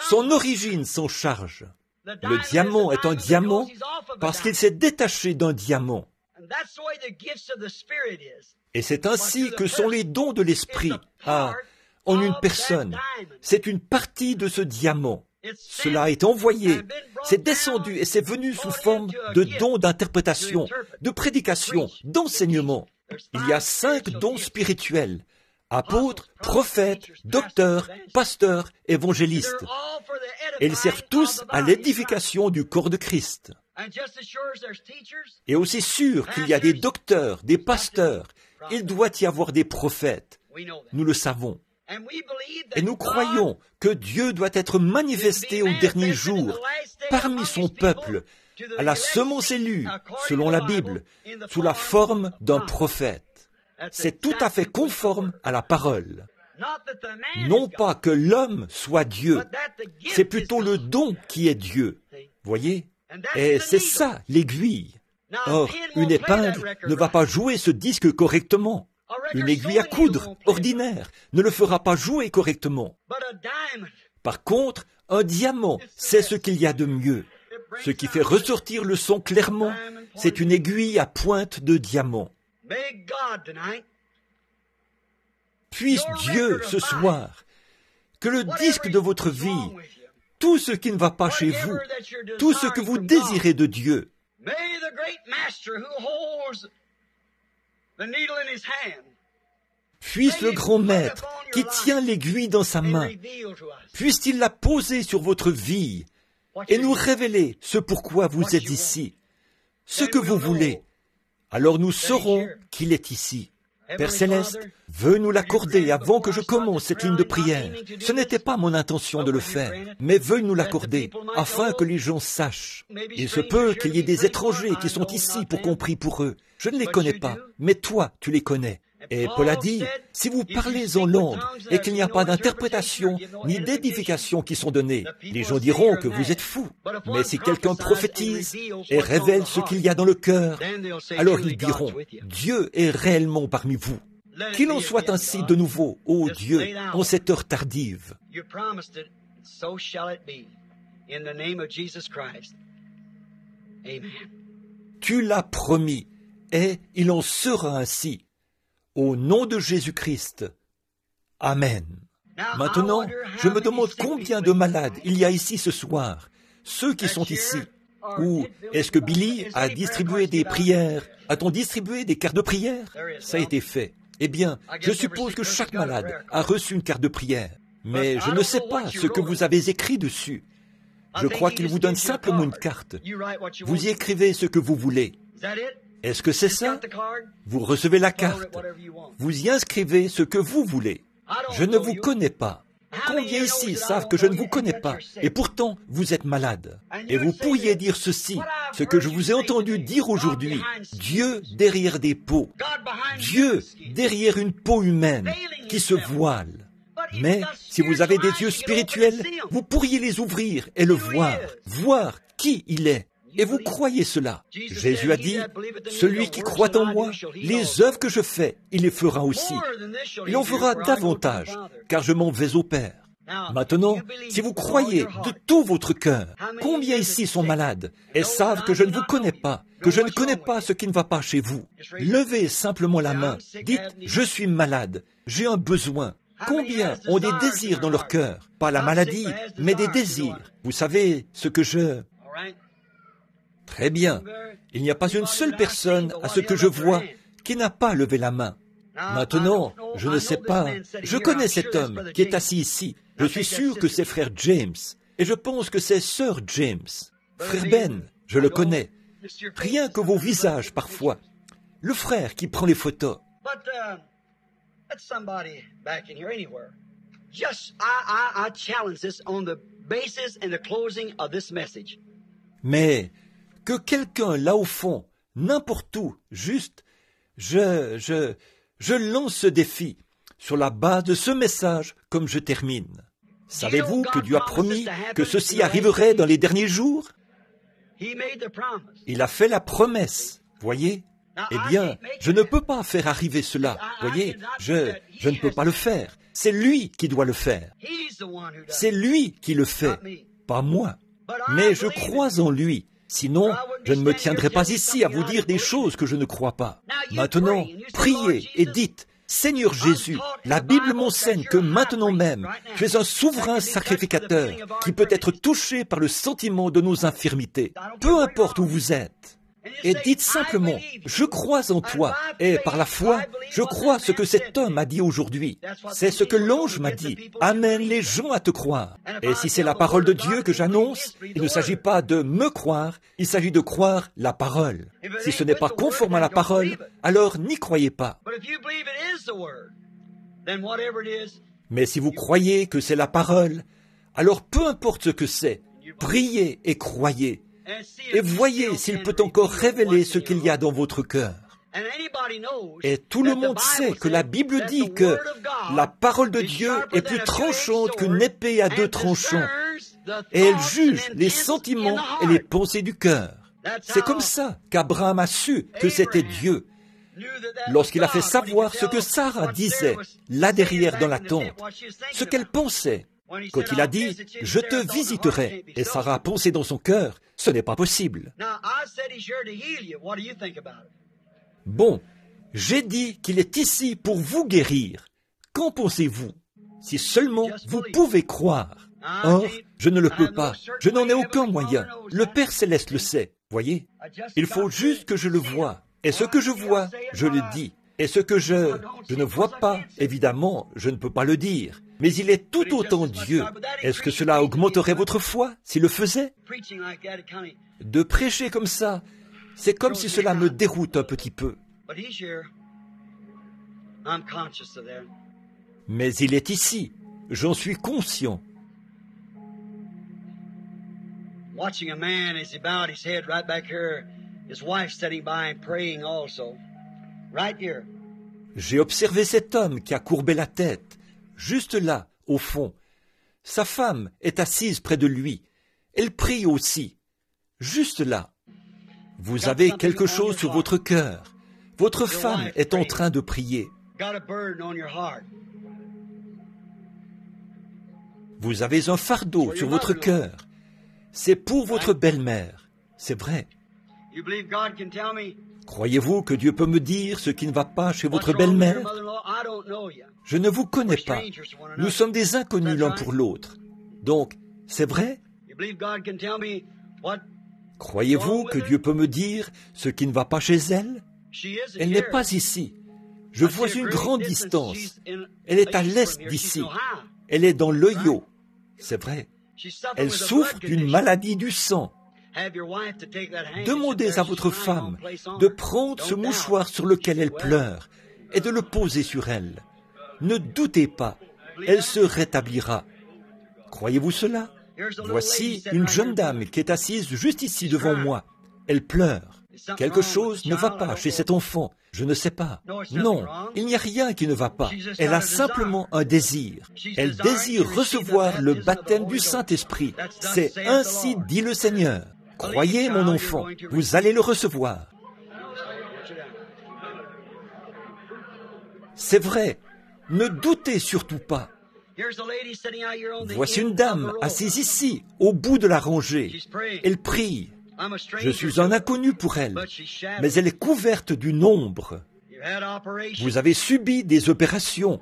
Son origine s'en charge. Le diamant est un diamant parce qu'il s'est détaché d'un diamant. Et c'est ainsi que sont les dons de l'Esprit. En une personne. C'est une partie de ce diamant. Cela a été envoyé, c'est descendu et c'est venu sous forme de dons d'interprétation, de prédication, d'enseignement. Il y a 5 dons spirituels. Apôtres, prophètes, docteurs, pasteurs, évangélistes. Et ils servent tous à l'édification du corps de Christ. Et aussi sûr qu'il y a des docteurs, des pasteurs, il doit y avoir des prophètes. Nous le savons. Et nous croyons que Dieu doit être manifesté au dernier jour parmi son peuple, à la semence élue, selon la Bible, sous la forme d'un prophète. C'est tout à fait conforme à la parole. Non pas que l'homme soit Dieu, c'est plutôt le don qui est Dieu. Voyez? Et c'est ça, l'aiguille. Or, une épingle ne va pas jouer ce disque correctement. Une aiguille à coudre, ordinaire, ne le fera pas jouer correctement. Par contre, un diamant, c'est ce qu'il y a de mieux. Ce qui fait ressortir le son clairement, c'est une aiguille à pointe de diamant. Puisse Dieu, ce soir, que le disque de votre vie, tout ce qui ne va pas chez vous, tout ce que vous désirez de Dieu, puisse le grand maître qui tient l'aiguille dans sa main, puisse-t-il la poser sur votre vie et nous révéler ce pourquoi vous êtes ici, ce que vous voulez. Alors nous saurons qu'il est ici. Père Céleste, veux nous l'accorder avant que je commence cette ligne de prière. Ce n'était pas mon intention de le faire, mais veuille nous l'accorder, afin que les gens sachent. Il se peut qu'il y ait des étrangers qui sont ici pour qu'on prie pour eux. Je ne les connais pas, mais toi, tu les connais. Et Paul a dit, si vous parlez en langue et qu'il n'y a pas d'interprétation ni d'édification qui sont données, les gens diront que vous êtes fous. Mais si quelqu'un prophétise et révèle ce qu'il y a dans le cœur, alors ils diront, Dieu est réellement parmi vous. Qu'il en soit ainsi de nouveau, ô Dieu, en cette heure tardive. Tu l'as promis, et il en sera ainsi. Au nom de Jésus-Christ. Amen. Maintenant, je me demande combien de malades il y a ici ce soir, ceux qui sont ici. Ou est-ce que Billy a distribué des prières? A-t-on distribué des cartes de prière? Ça a été fait. Eh bien, je suppose que chaque malade a reçu une carte de prière. Mais je ne sais pas ce que vous avez écrit dessus. Je crois qu'il vous donne simplement une carte. Vous y écrivez ce que vous voulez. Est-ce que c'est ça? Vous recevez la carte. Vous y inscrivez ce que vous voulez. Je ne vous connais pas. Combien ici savent que je ne vous connais pas? Et pourtant, vous êtes malade. Et vous pourriez dire ceci, ce que je vous ai entendu dire aujourd'hui. Dieu derrière des peaux. Dieu derrière une peau humaine qui se voile. Mais si vous avez des yeux spirituels, vous pourriez les ouvrir et le voir qui il est. Et vous croyez cela. Jésus a dit, celui qui croit en moi, les œuvres que je fais, il les fera aussi. Il en fera davantage, car je m'en vais au Père. Maintenant, si vous croyez de tout votre cœur, combien ici sont malades et savent que je ne vous connais pas, que je ne connais pas ce qui ne va pas chez vous? Levez simplement la main. Dites, je suis malade, j'ai un besoin. Combien ont des désirs dans leur cœur? Pas la maladie, mais des désirs. Vous savez ce que je... Très bien. Il n'y a pas une seule personne, à ce que je vois, qui n'a pas levé la main. Maintenant, je ne sais pas. Je connais cet homme qui est assis ici. Je suis sûr que c'est frère James. Et je pense que c'est sœur James. Frère Ben, je le connais. Rien que vos visages, parfois. Le frère qui prend les photos. Mais que quelqu'un là au fond, n'importe où, juste, je lance ce défi sur la base de ce message comme je termine. Savez-vous que Dieu a promis que ceci arriverait dans les derniers jours? Il a fait la promesse, voyez? Eh bien, je ne peux pas faire arriver cela, voyez? Je ne peux pas le faire. C'est lui qui doit le faire. C'est lui qui le fait, pas moi. Mais je crois en lui. Sinon, je ne me tiendrai pas ici à vous dire des choses que je ne crois pas. Maintenant, priez et dites, Seigneur Jésus, la Bible m'enseigne que maintenant même, tu es un souverain sacrificateur qui peut être touché par le sentiment de nos infirmités, peu importe où vous êtes. Et dites simplement, je crois en toi, et par la foi, je crois ce que cet homme a dit aujourd'hui. C'est ce que l'ange m'a dit. Amène les gens à te croire. Et si c'est la parole de Dieu que j'annonce, il ne s'agit pas de me croire, il s'agit de croire la parole. Si ce n'est pas conforme à la parole, alors n'y croyez pas. Mais si vous croyez que c'est la parole, alors peu importe ce que c'est, priez et croyez. Et voyez s'il peut encore révéler ce qu'il y a dans votre cœur. Et tout le monde sait que la Bible dit que la parole de Dieu est plus tranchante qu'une épée à deux tranchants. Et elle juge les sentiments et les pensées du cœur. C'est comme ça qu'Abraham a su que c'était Dieu. Lorsqu'il a fait savoir ce que Sarah disait, là derrière dans la tente, ce qu'elle pensait. Quand il a dit « Je te visiterai », et Sarah a pensé dans son cœur, ce n'est pas possible. Bon, j'ai dit qu'il est ici pour vous guérir. Qu'en pensez-vous? Si seulement vous pouvez croire. Or, je ne le peux pas. Je n'en ai aucun moyen. Le Père Céleste le sait. Voyez? Il faut juste que je le voie. Et ce que je vois, je le dis. Et ce que je ne vois pas, évidemment, je ne peux pas le dire. Mais il est tout autant Dieu. Est-ce que cela augmenterait votre foi s'il le faisait? De prêcher comme ça, c'est comme si cela me déroute un petit peu. Mais il est ici. J'en suis conscient. Watching a man as he bowed his head right back here, his wife sitting by and praying also. Right here. J'ai observé cet homme qui a courbé la tête, juste là, au fond. Sa femme est assise près de lui. Elle prie aussi, juste là. Vous avez quelque chose sur votre cœur. Votre femme est en train de prier. Vous avez un fardeau sur votre cœur. C'est pour votre belle-mère. C'est vrai. Croyez-vous que Dieu peut me dire ce qui ne va pas chez votre belle-mère? Je ne vous connais pas. Nous sommes des inconnus l'un pour l'autre. Donc, c'est vrai? Croyez-vous que Dieu peut me dire ce qui ne va pas chez elle? Elle n'est pas ici. Je vois une grande distance. Elle est à l'est d'ici. Elle est dans l'Ohio. C'est vrai. Elle souffre d'une maladie du sang. Demandez à votre femme de prendre ce mouchoir sur lequel elle pleure et de le poser sur elle. Ne doutez pas, elle se rétablira. Croyez-vous cela? Voici une jeune dame qui est assise juste ici devant moi. Elle pleure. Quelque chose ne va pas chez cet enfant. Je ne sais pas. Non, il n'y a rien qui ne va pas. Elle a simplement un désir. Elle désire recevoir le baptême du Saint-Esprit. C'est ainsi dit le Seigneur. Croyez, mon enfant, vous allez le recevoir. C'est vrai. Ne doutez surtout pas. Voici une dame assise ici, au bout de la rangée. Elle prie. Je suis un inconnu pour elle, mais elle est couverte d'une ombre. Vous avez subi des opérations.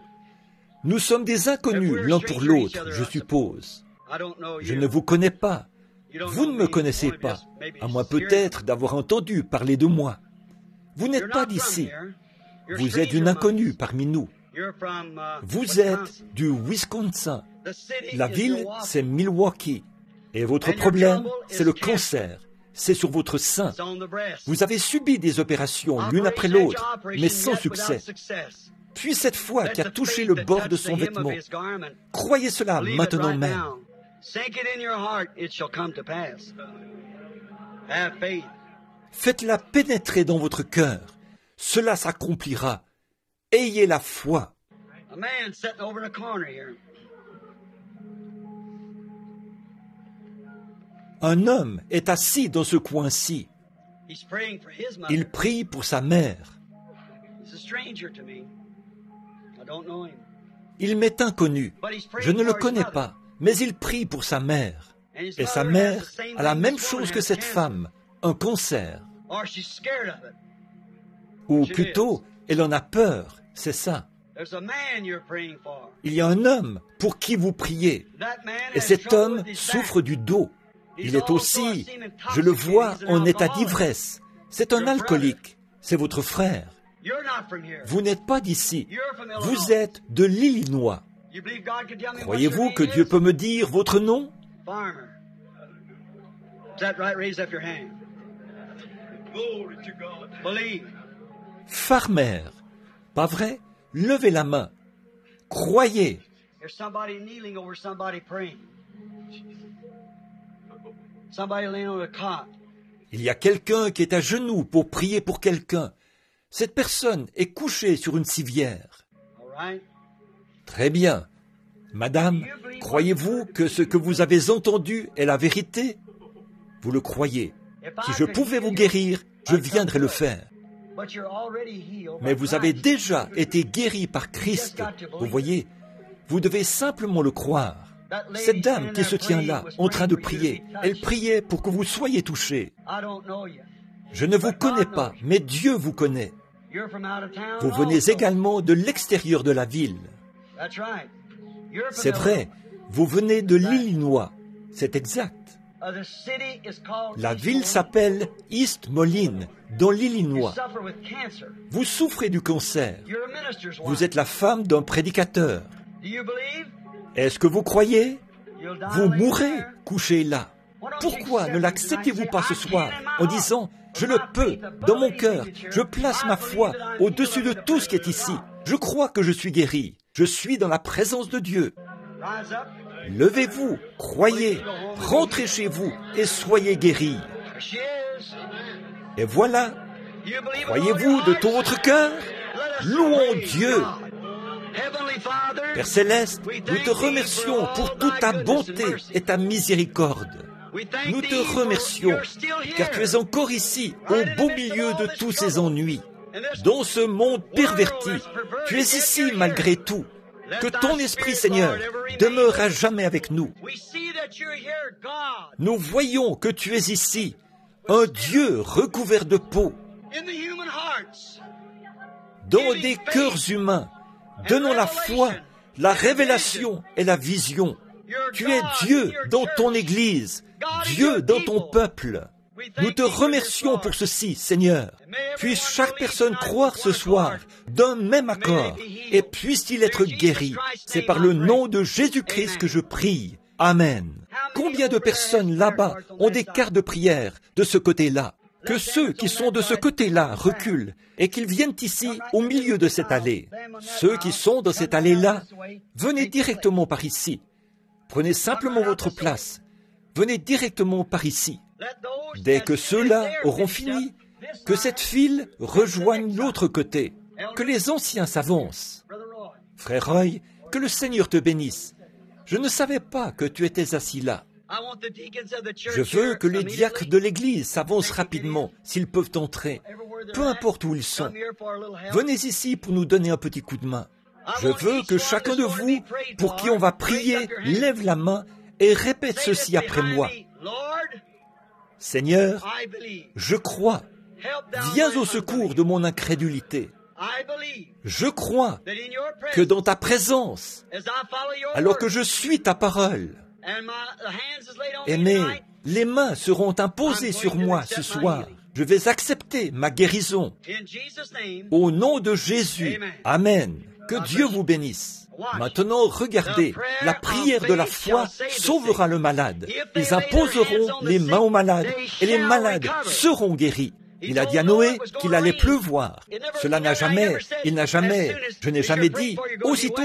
Nous sommes des inconnus l'un pour l'autre, je suppose. Je ne vous connais pas. Vous ne me connaissez pas, à moins peut-être d'avoir entendu parler de moi. Vous n'êtes pas d'ici. Vous êtes une inconnue parmi nous. Vous êtes du Wisconsin. La ville, c'est Milwaukee. Et votre problème, c'est le cancer. C'est sur votre sein. Vous avez subi des opérations l'une après l'autre, mais sans succès. Puis cette foi qui a touché le bord de son vêtement. Croyez cela maintenant même. Faites-la pénétrer dans votre cœur. Cela s'accomplira. Ayez la foi. Un homme est assis dans ce coin-ci. Il prie pour sa mère. Il m'est inconnu. Je ne le connais pas, mais il prie pour sa mère. Et sa mère a la même chose que cette femme, un cancer. Ou plutôt, elle en a peur, c'est ça. Il y a un homme pour qui vous priez, et cet homme souffre du dos. Il est aussi, je le vois, en état d'ivresse. C'est un alcoolique, c'est votre frère. Vous n'êtes pas d'ici, vous êtes de l'Illinois. Croyez-vous que Dieu peut me dire votre nom? Farmer, pas vrai? Levez la main. Croyez. Il y a quelqu'un qui est à genoux pour prier pour quelqu'un. Cette personne est couchée sur une civière. Très bien. Madame, croyez-vous que ce que vous avez entendu est la vérité? Vous le croyez. Si je pouvais vous guérir, je viendrais le faire. Mais vous avez déjà été guéri par Christ. Vous voyez, vous devez simplement le croire. Cette dame qui se tient là, en train de prier, elle priait pour que vous soyez touchés. Je ne vous connais pas, mais Dieu vous connaît. Vous venez également de l'extérieur de la ville. C'est vrai, vous venez de l'Illinois. C'est exact. La ville s'appelle East Moline, dans l'Illinois. Vous souffrez du cancer. Vous êtes la femme d'un prédicateur. Est-ce que vous croyez? Vous mourrez couché là. Pourquoi ne l'acceptez-vous pas ce soir en disant « Je le peux, dans mon cœur, je place ma foi au-dessus de tout ce qui est ici. Je crois que je suis guéri. Je suis dans la présence de Dieu. » Levez-vous, croyez, rentrez chez vous et soyez guéris. Et voilà, croyez-vous de tout votre cœur? Louons Dieu. Père Céleste, nous te remercions pour toute ta bonté et ta miséricorde. Nous te remercions, car tu es encore ici, au beau milieu de tous ces ennuis. Dans ce monde perverti, tu es ici malgré tout. Que ton esprit, Seigneur, demeure à jamais avec nous. Nous voyons que tu es ici, un Dieu recouvert de peau. Dans des cœurs humains, donnons la foi, la révélation et la vision. Tu es Dieu dans ton Église, Dieu dans ton peuple. Nous te remercions pour ceci, Seigneur. Puisse chaque personne croire ce soir d'un même accord et puisse-t-il être guéri. C'est par le nom de Jésus-Christ que je prie. Amen. Combien de personnes là-bas ont des cartes de prière de ce côté-là? Que ceux qui sont de ce côté-là reculent et qu'ils viennent ici au milieu de cette allée. Ceux qui sont dans cette allée-là, venez directement par ici. Prenez simplement votre place. Venez directement par ici. Dès que ceux-là auront fini, que cette file rejoigne l'autre côté, que les anciens s'avancent. Frère Roy, que le Seigneur te bénisse. Je ne savais pas que tu étais assis là. Je veux que les diacres de l'Église s'avancent rapidement, s'ils peuvent entrer, peu importe où ils sont. Venez ici pour nous donner un petit coup de main. Je veux que chacun de vous, pour qui on va prier, lève la main et répète ceci après moi. Seigneur, je crois. Viens au secours de mon incrédulité. Je crois que dans ta présence, alors que je suis ta parole, les mains seront imposées sur moi ce soir. Je vais accepter ma guérison. Au nom de Jésus, Amen. Que Dieu vous bénisse. Maintenant, regardez, la prière de la foi sauvera le malade. Ils imposeront les mains aux malades et les malades seront guéris. Il a dit à Noé qu'il allait pleuvoir. Cela je n'ai jamais dit, aussitôt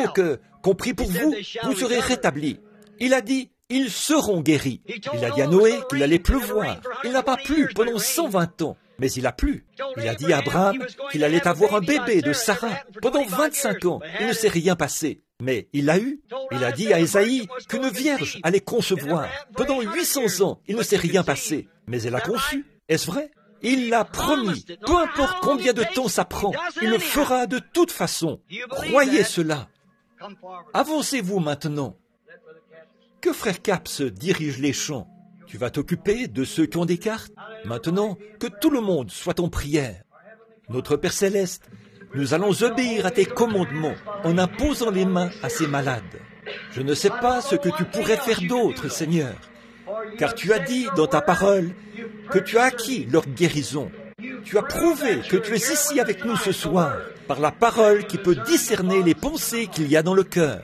qu'on prie pour vous, vous serez rétablis. Il a dit, ils seront guéris. Il a dit à Noé qu'il allait pleuvoir. Il n'a pas plu pendant 120 ans. Mais il a plu. Il a dit à Abraham qu'il allait avoir un bébé de Sarah. Pendant 25 ans, il ne s'est rien passé. Mais il l'a eu. Il a dit à Ésaïe qu'une vierge allait concevoir. Pendant 800 ans, il ne s'est rien passé. Mais elle a conçu. Est-ce vrai? Il l'a promis. Peu importe combien de temps ça prend, il le fera de toute façon. Croyez cela. Avancez-vous maintenant. que frère Capps dirige les chants. Tu vas t'occuper de ceux qui ont des cartes. Maintenant, que tout le monde soit en prière. Notre Père Céleste, nous allons obéir à tes commandements en imposant les mains à ces malades. Je ne sais pas ce que tu pourrais faire d'autre, Seigneur, car tu as dit dans ta parole que tu as acquis leur guérison. Tu as prouvé que tu es ici avec nous ce soir par la parole qui peut discerner les pensées qu'il y a dans le cœur.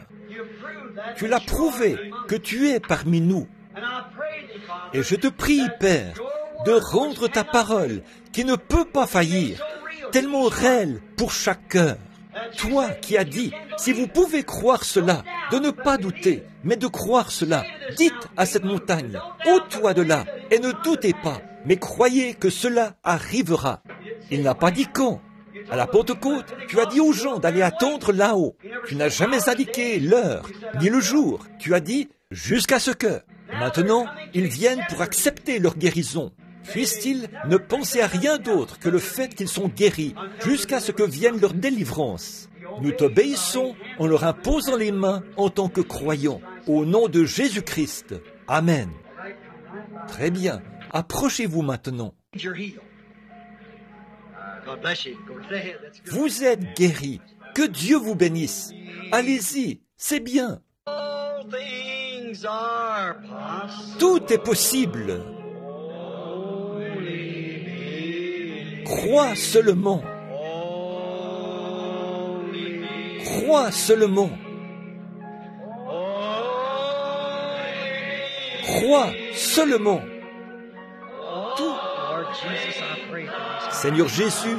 Tu l'as prouvé que tu es parmi nous. Et je te prie, Père, de rendre ta parole qui ne peut pas faillir, tellement réelle pour chaque cœur. Toi qui as dit, si vous pouvez croire cela, de ne pas douter, mais de croire cela, dites à cette montagne, ôte-toi de là, et ne doutez pas, mais croyez que cela arrivera. Il n'a pas dit quand. À la Pentecôte, tu as dit aux gens d'aller attendre là-haut. Tu n'as jamais indiqué l'heure, ni le jour. Tu as dit, jusqu'à ce que. Maintenant, ils viennent pour accepter leur guérison. Puissent-ils ne penser à rien d'autre que le fait qu'ils sont guéris, jusqu'à ce que vienne leur délivrance. Nous t'obéissons en leur imposant les mains en tant que croyants, au nom de Jésus-Christ. Amen. Très bien. Approchez-vous maintenant. Vous êtes guéris. Que Dieu vous bénisse. Allez-y, c'est bien. Tout est possible. Crois seulement. Crois seulement. Crois seulement. Tout. Seigneur Jésus,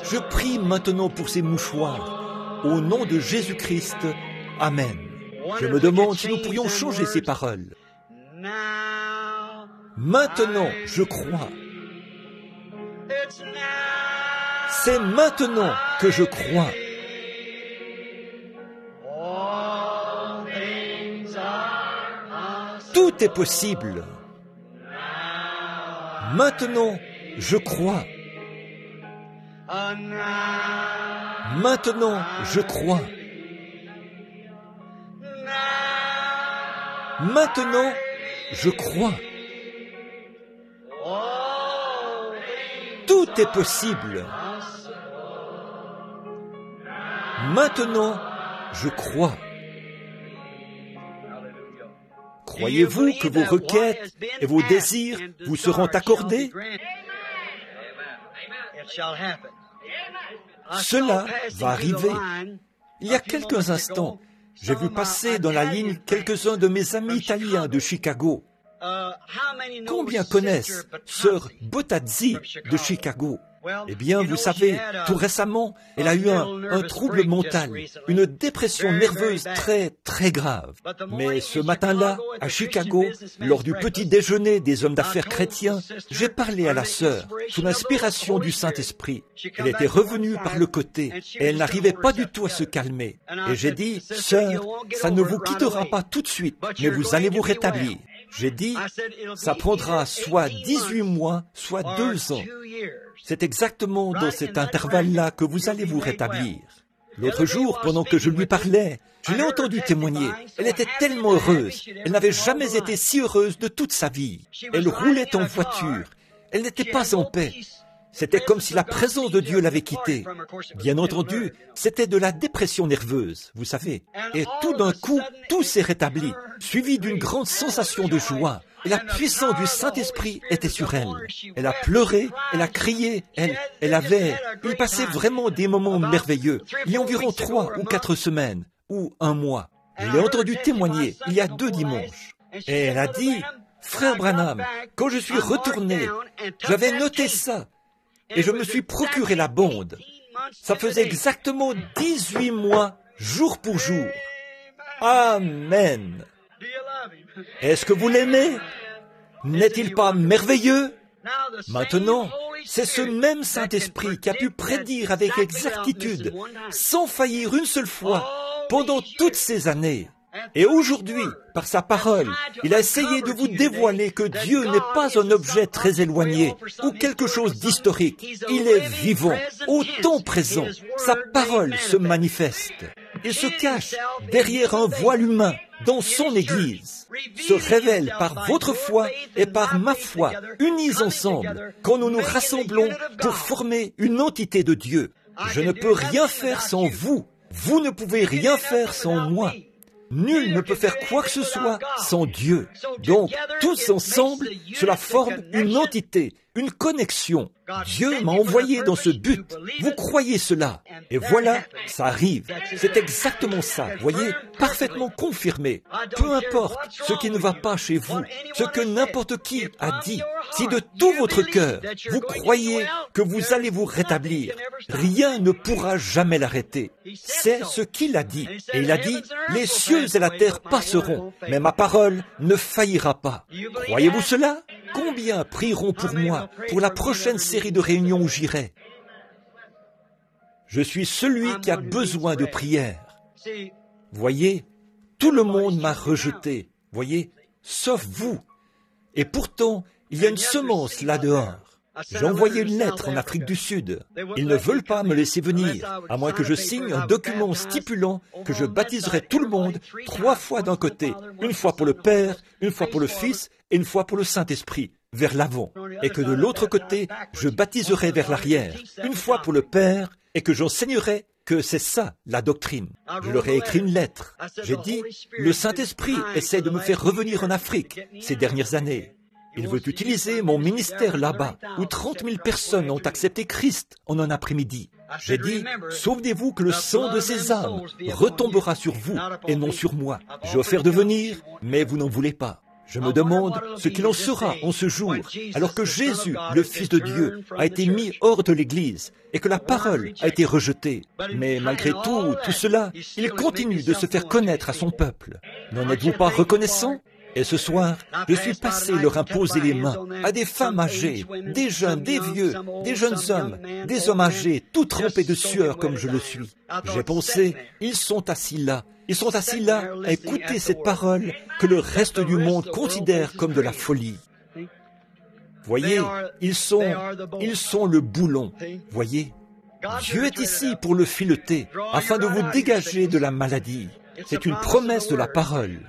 je prie maintenant pour ces mouchoirs. Au nom de Jésus-Christ, Amen. Je me demande si nous pourrions changer ces paroles. Maintenant, je crois. C'est maintenant que je crois. Tout est possible. Maintenant, je crois. Maintenant, je crois. Maintenant, je crois. Tout est possible. Maintenant, je crois. Croyez-vous que vos requêtes et vos désirs vous seront accordés? Cela va arriver. Il y a quelques instants, j'ai vu passer dans la ligne quelques-uns de mes amis italiens de Chicago. Combien connaissent Sœur Bottazzi de Chicago? Eh bien, vous savez, tout récemment, elle a eu un trouble mental, une dépression nerveuse très grave. Mais ce matin-là, à Chicago, lors du petit déjeuner des hommes d'affaires chrétiens, j'ai parlé à la sœur, sous l'inspiration du Saint-Esprit. Elle était revenue par le côté, et elle n'arrivait pas du tout à se calmer. Et j'ai dit, sœur, ça ne vous quittera pas tout de suite, mais vous allez vous rétablir. J'ai dit, ça prendra soit 18 mois, soit 2 ans. C'est exactement dans cet intervalle-là que vous allez vous rétablir. L'autre jour, pendant que je lui parlais, je l'ai entendu témoigner. Elle était tellement heureuse. Elle n'avait jamais été si heureuse de toute sa vie. Elle roulait en voiture. Elle n'était pas en paix. C'était comme si la présence de Dieu l'avait quittée. Bien entendu, c'était de la dépression nerveuse, vous savez. Et tout d'un coup, tout s'est rétabli, suivi d'une grande sensation de joie. Et la puissance du Saint-Esprit était sur elle. Elle a pleuré, elle a crié, il passait vraiment des moments merveilleux. Il y a environ 3 ou 4 semaines, ou 1 mois. Je l'ai entendu témoigner il y a 2 dimanches. Et elle a dit, frère Branham, quand je suis retourné, j'avais noté ça. Et je me suis procuré la bande. Ça faisait exactement 18 mois, jour pour jour. Amen. Est-ce que vous l'aimez? N'est-il pas merveilleux? Maintenant, c'est ce même Saint-Esprit qui a pu prédire avec exactitude, sans faillir une seule fois, pendant toutes ces années. Et aujourd'hui, par sa parole, il a essayé de vous dévoiler que Dieu n'est pas un objet très éloigné ou quelque chose d'historique. Il est vivant, au temps présent. Sa parole se manifeste. Il se cache derrière un voile humain dans son Église. se révèle par votre foi et par ma foi, unis ensemble, quand nous nous rassemblons pour former une entité de Dieu. Je ne peux rien faire sans vous. Vous ne pouvez rien faire sans moi. Nul ne peut faire quoi que ce soit sans Dieu. Donc, tous ensemble, cela forme une entité, une connexion. Dieu m'a envoyé dans ce but. Vous croyez cela? Et voilà, ça arrive. C'est exactement ça, voyez, parfaitement confirmé. Peu importe ce qui ne va pas chez vous, ce que n'importe qui a dit, si de tout votre cœur, vous croyez que vous allez vous rétablir, rien ne pourra jamais l'arrêter. C'est ce qu'il a dit. Et il a dit, les cieux et la terre passeront, mais ma parole ne faillira pas. Croyez-vous cela? Combien prieront pour moi, pour la prochaine série de réunions où j'irai? Je suis celui qui a besoin de prière. Voyez, tout le monde m'a rejeté, voyez, sauf vous. Et pourtant, il y a une semence là-dehors. J'ai envoyé une lettre en Afrique du Sud. Ils ne veulent pas me laisser venir, à moins que je signe un document stipulant que je baptiserai tout le monde 3 fois d'un côté, une fois pour le Père, une fois pour le Fils et une fois pour le Saint-Esprit, vers l'avant, et que de l'autre côté, je baptiserai vers l'arrière, une fois pour le Père, et que j'enseignerai que c'est ça, la doctrine. Je leur ai écrit une lettre. J'ai dit, le Saint-Esprit essaie de me faire revenir en Afrique ces dernières années. Il veut utiliser mon ministère là-bas, où 30 000 personnes ont accepté Christ en un après-midi. J'ai dit, souvenez-vous que le sang de ces âmes retombera sur vous et non sur moi. J'ai offert de venir, mais vous n'en voulez pas. Je me demande ce qu'il en sera en ce jour, alors que Jésus, le Fils de Dieu, a été mis hors de l'Église et que la parole a été rejetée. Mais malgré tout cela, il continue de se faire connaître à son peuple. N'en êtes-vous pas reconnaissant? Et ce soir, je suis passé leur imposer les mains à des femmes âgées, des jeunes, des vieux, des jeunes hommes, des hommes âgés, tout trempés de sueur comme je le suis. J'ai pensé, ils sont assis là à écouter cette parole que le reste du monde considère comme de la folie. Voyez, ils sont le boulon, voyez. Dieu est ici pour le fileter, afin de vous dégager de la maladie. C'est une promesse de la parole.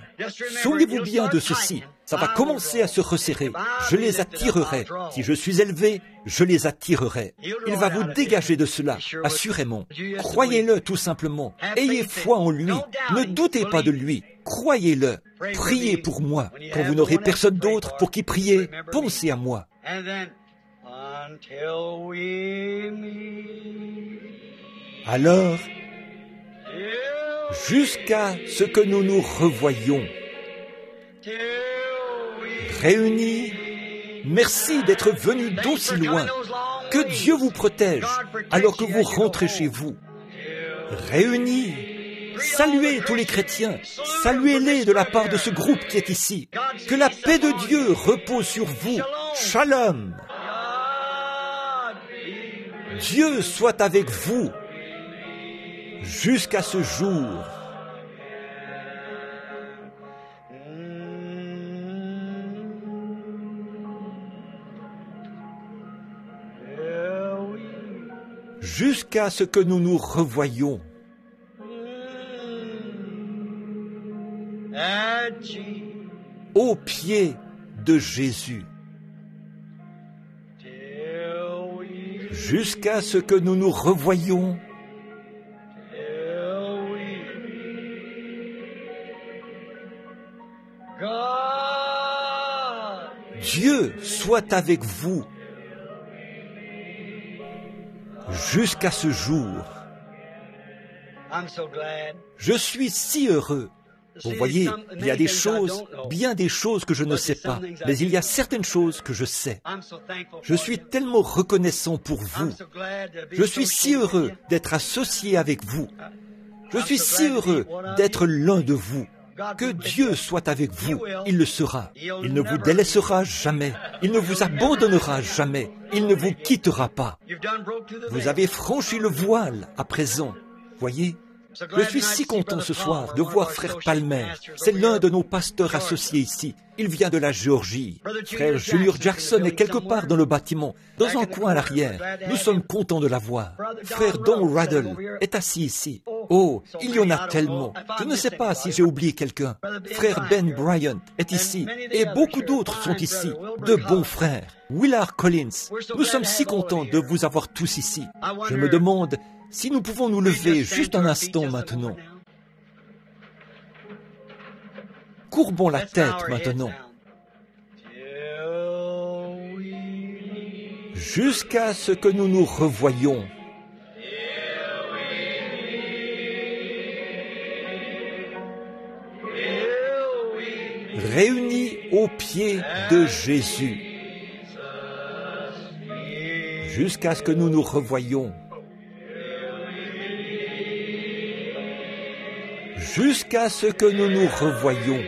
Souvenez-vous bien de ceci. Ça va commencer à se resserrer. Je les attirerai. Si je suis élevé, je les attirerai. Il va vous dégager de cela, assurément. Croyez-le tout simplement. Ayez foi en lui. Ne doutez pas de lui. Croyez-le. Priez pour moi. Quand vous n'aurez personne d'autre pour qui prier, pensez à moi. Alors, jusqu'à ce que nous nous revoyions, réunis, merci d'être venus d'aussi loin. Que Dieu vous protège alors que vous rentrez chez vous. Réunis, saluez tous les chrétiens, saluez-les de la part de ce groupe qui est ici. Que la paix de Dieu repose sur vous. Shalom. Dieu soit avec vous jusqu'à ce jour. Jusqu'à ce que nous nous revoyions. Au pied de Jésus. Jusqu'à ce que nous nous revoyions. Dieu soit avec vous jusqu'à ce jour. Je suis si heureux. Vous voyez, il y a des choses, bien des choses que je ne sais pas, mais il y a certaines choses que je sais. Je suis tellement reconnaissant pour vous. Je suis si heureux d'être associé avec vous. Je suis si heureux d'être l'un de vous. Que Dieu soit avec vous, il le sera. Il ne vous délaissera jamais. Il ne vous abandonnera jamais. Il ne vous quittera pas. Vous avez franchi le voile à présent. Voyez, je suis si content ce soir de voir Frère Palmer. C'est l'un de nos pasteurs associés ici. Il vient de la Géorgie. Frère Junior Jackson est quelque part dans le bâtiment, dans un coin à l'arrière. Nous sommes contents de la voir. Frère Don Raddle est assis ici. Oh, il y en a tellement. Je ne sais pas si j'ai oublié quelqu'un. Frère Ben Bryant est ici et beaucoup d'autres sont ici, de bons frères. Willard Collins, nous sommes si contents de vous avoir tous ici. Je me demande si nous pouvons nous lever juste un instant maintenant. Courbons la tête maintenant. Jusqu'à ce que nous nous revoyions. Réunis aux pieds de Jésus. Jusqu'à ce que nous nous revoyions. Jusqu'à ce que nous nous revoyions.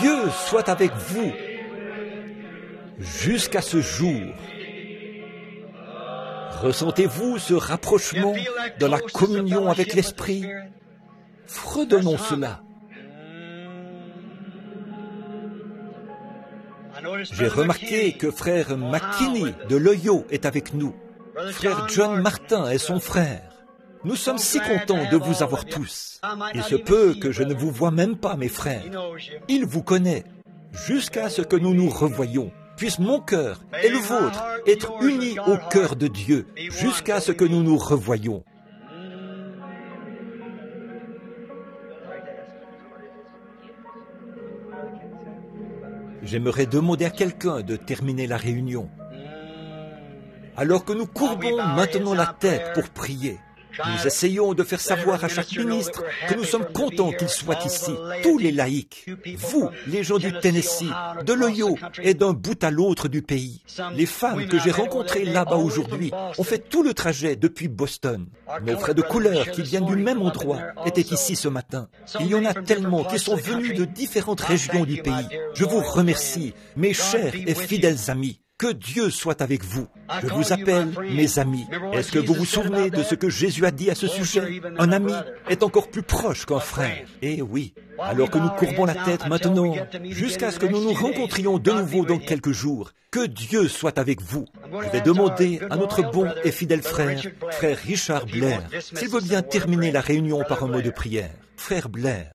Dieu soit avec vous jusqu'à ce jour. Ressentez-vous ce rapprochement dans la communion avec l'Esprit? Fredonnons cela. J'ai remarqué que frère McKinney de l'Ohio est avec nous. Frère John Martin est son frère. Nous sommes si contents de vous avoir tous. Il se peut que je ne vous vois même pas, mes frères. Il vous connaît. Jusqu'à ce que nous nous revoyions. Puisse mon cœur et le vôtre être unis au cœur de Dieu. Jusqu'à ce que nous nous revoyions. J'aimerais demander à quelqu'un de terminer la réunion. Alors que nous courbons maintenant la tête pour prier, nous essayons de faire savoir à chaque ministre que nous sommes contents qu'il soit ici, tous les laïcs, vous, les gens du Tennessee, de l'Ohio et d'un bout à l'autre du pays. Les femmes que j'ai rencontrées là-bas aujourd'hui ont fait tout le trajet depuis Boston. Nos frères de couleur qui viennent du même endroit étaient ici ce matin. Il y en a tellement qui sont venus de différentes régions du pays. Je vous remercie, mes chers et fidèles amis. Que Dieu soit avec vous. Je vous appelle mes amis. Est-ce que vous vous souvenez de ce que Jésus a dit à ce sujet? Un ami est encore plus proche qu'un frère. Eh oui. Alors que nous courbons la tête maintenant, jusqu'à ce que nous nous rencontrions de nouveau dans quelques jours, que Dieu soit avec vous. Je vais demander à notre bon et fidèle frère, frère Richard Blair, s'il veut bien terminer la réunion par un mot de prière. Frère Blair.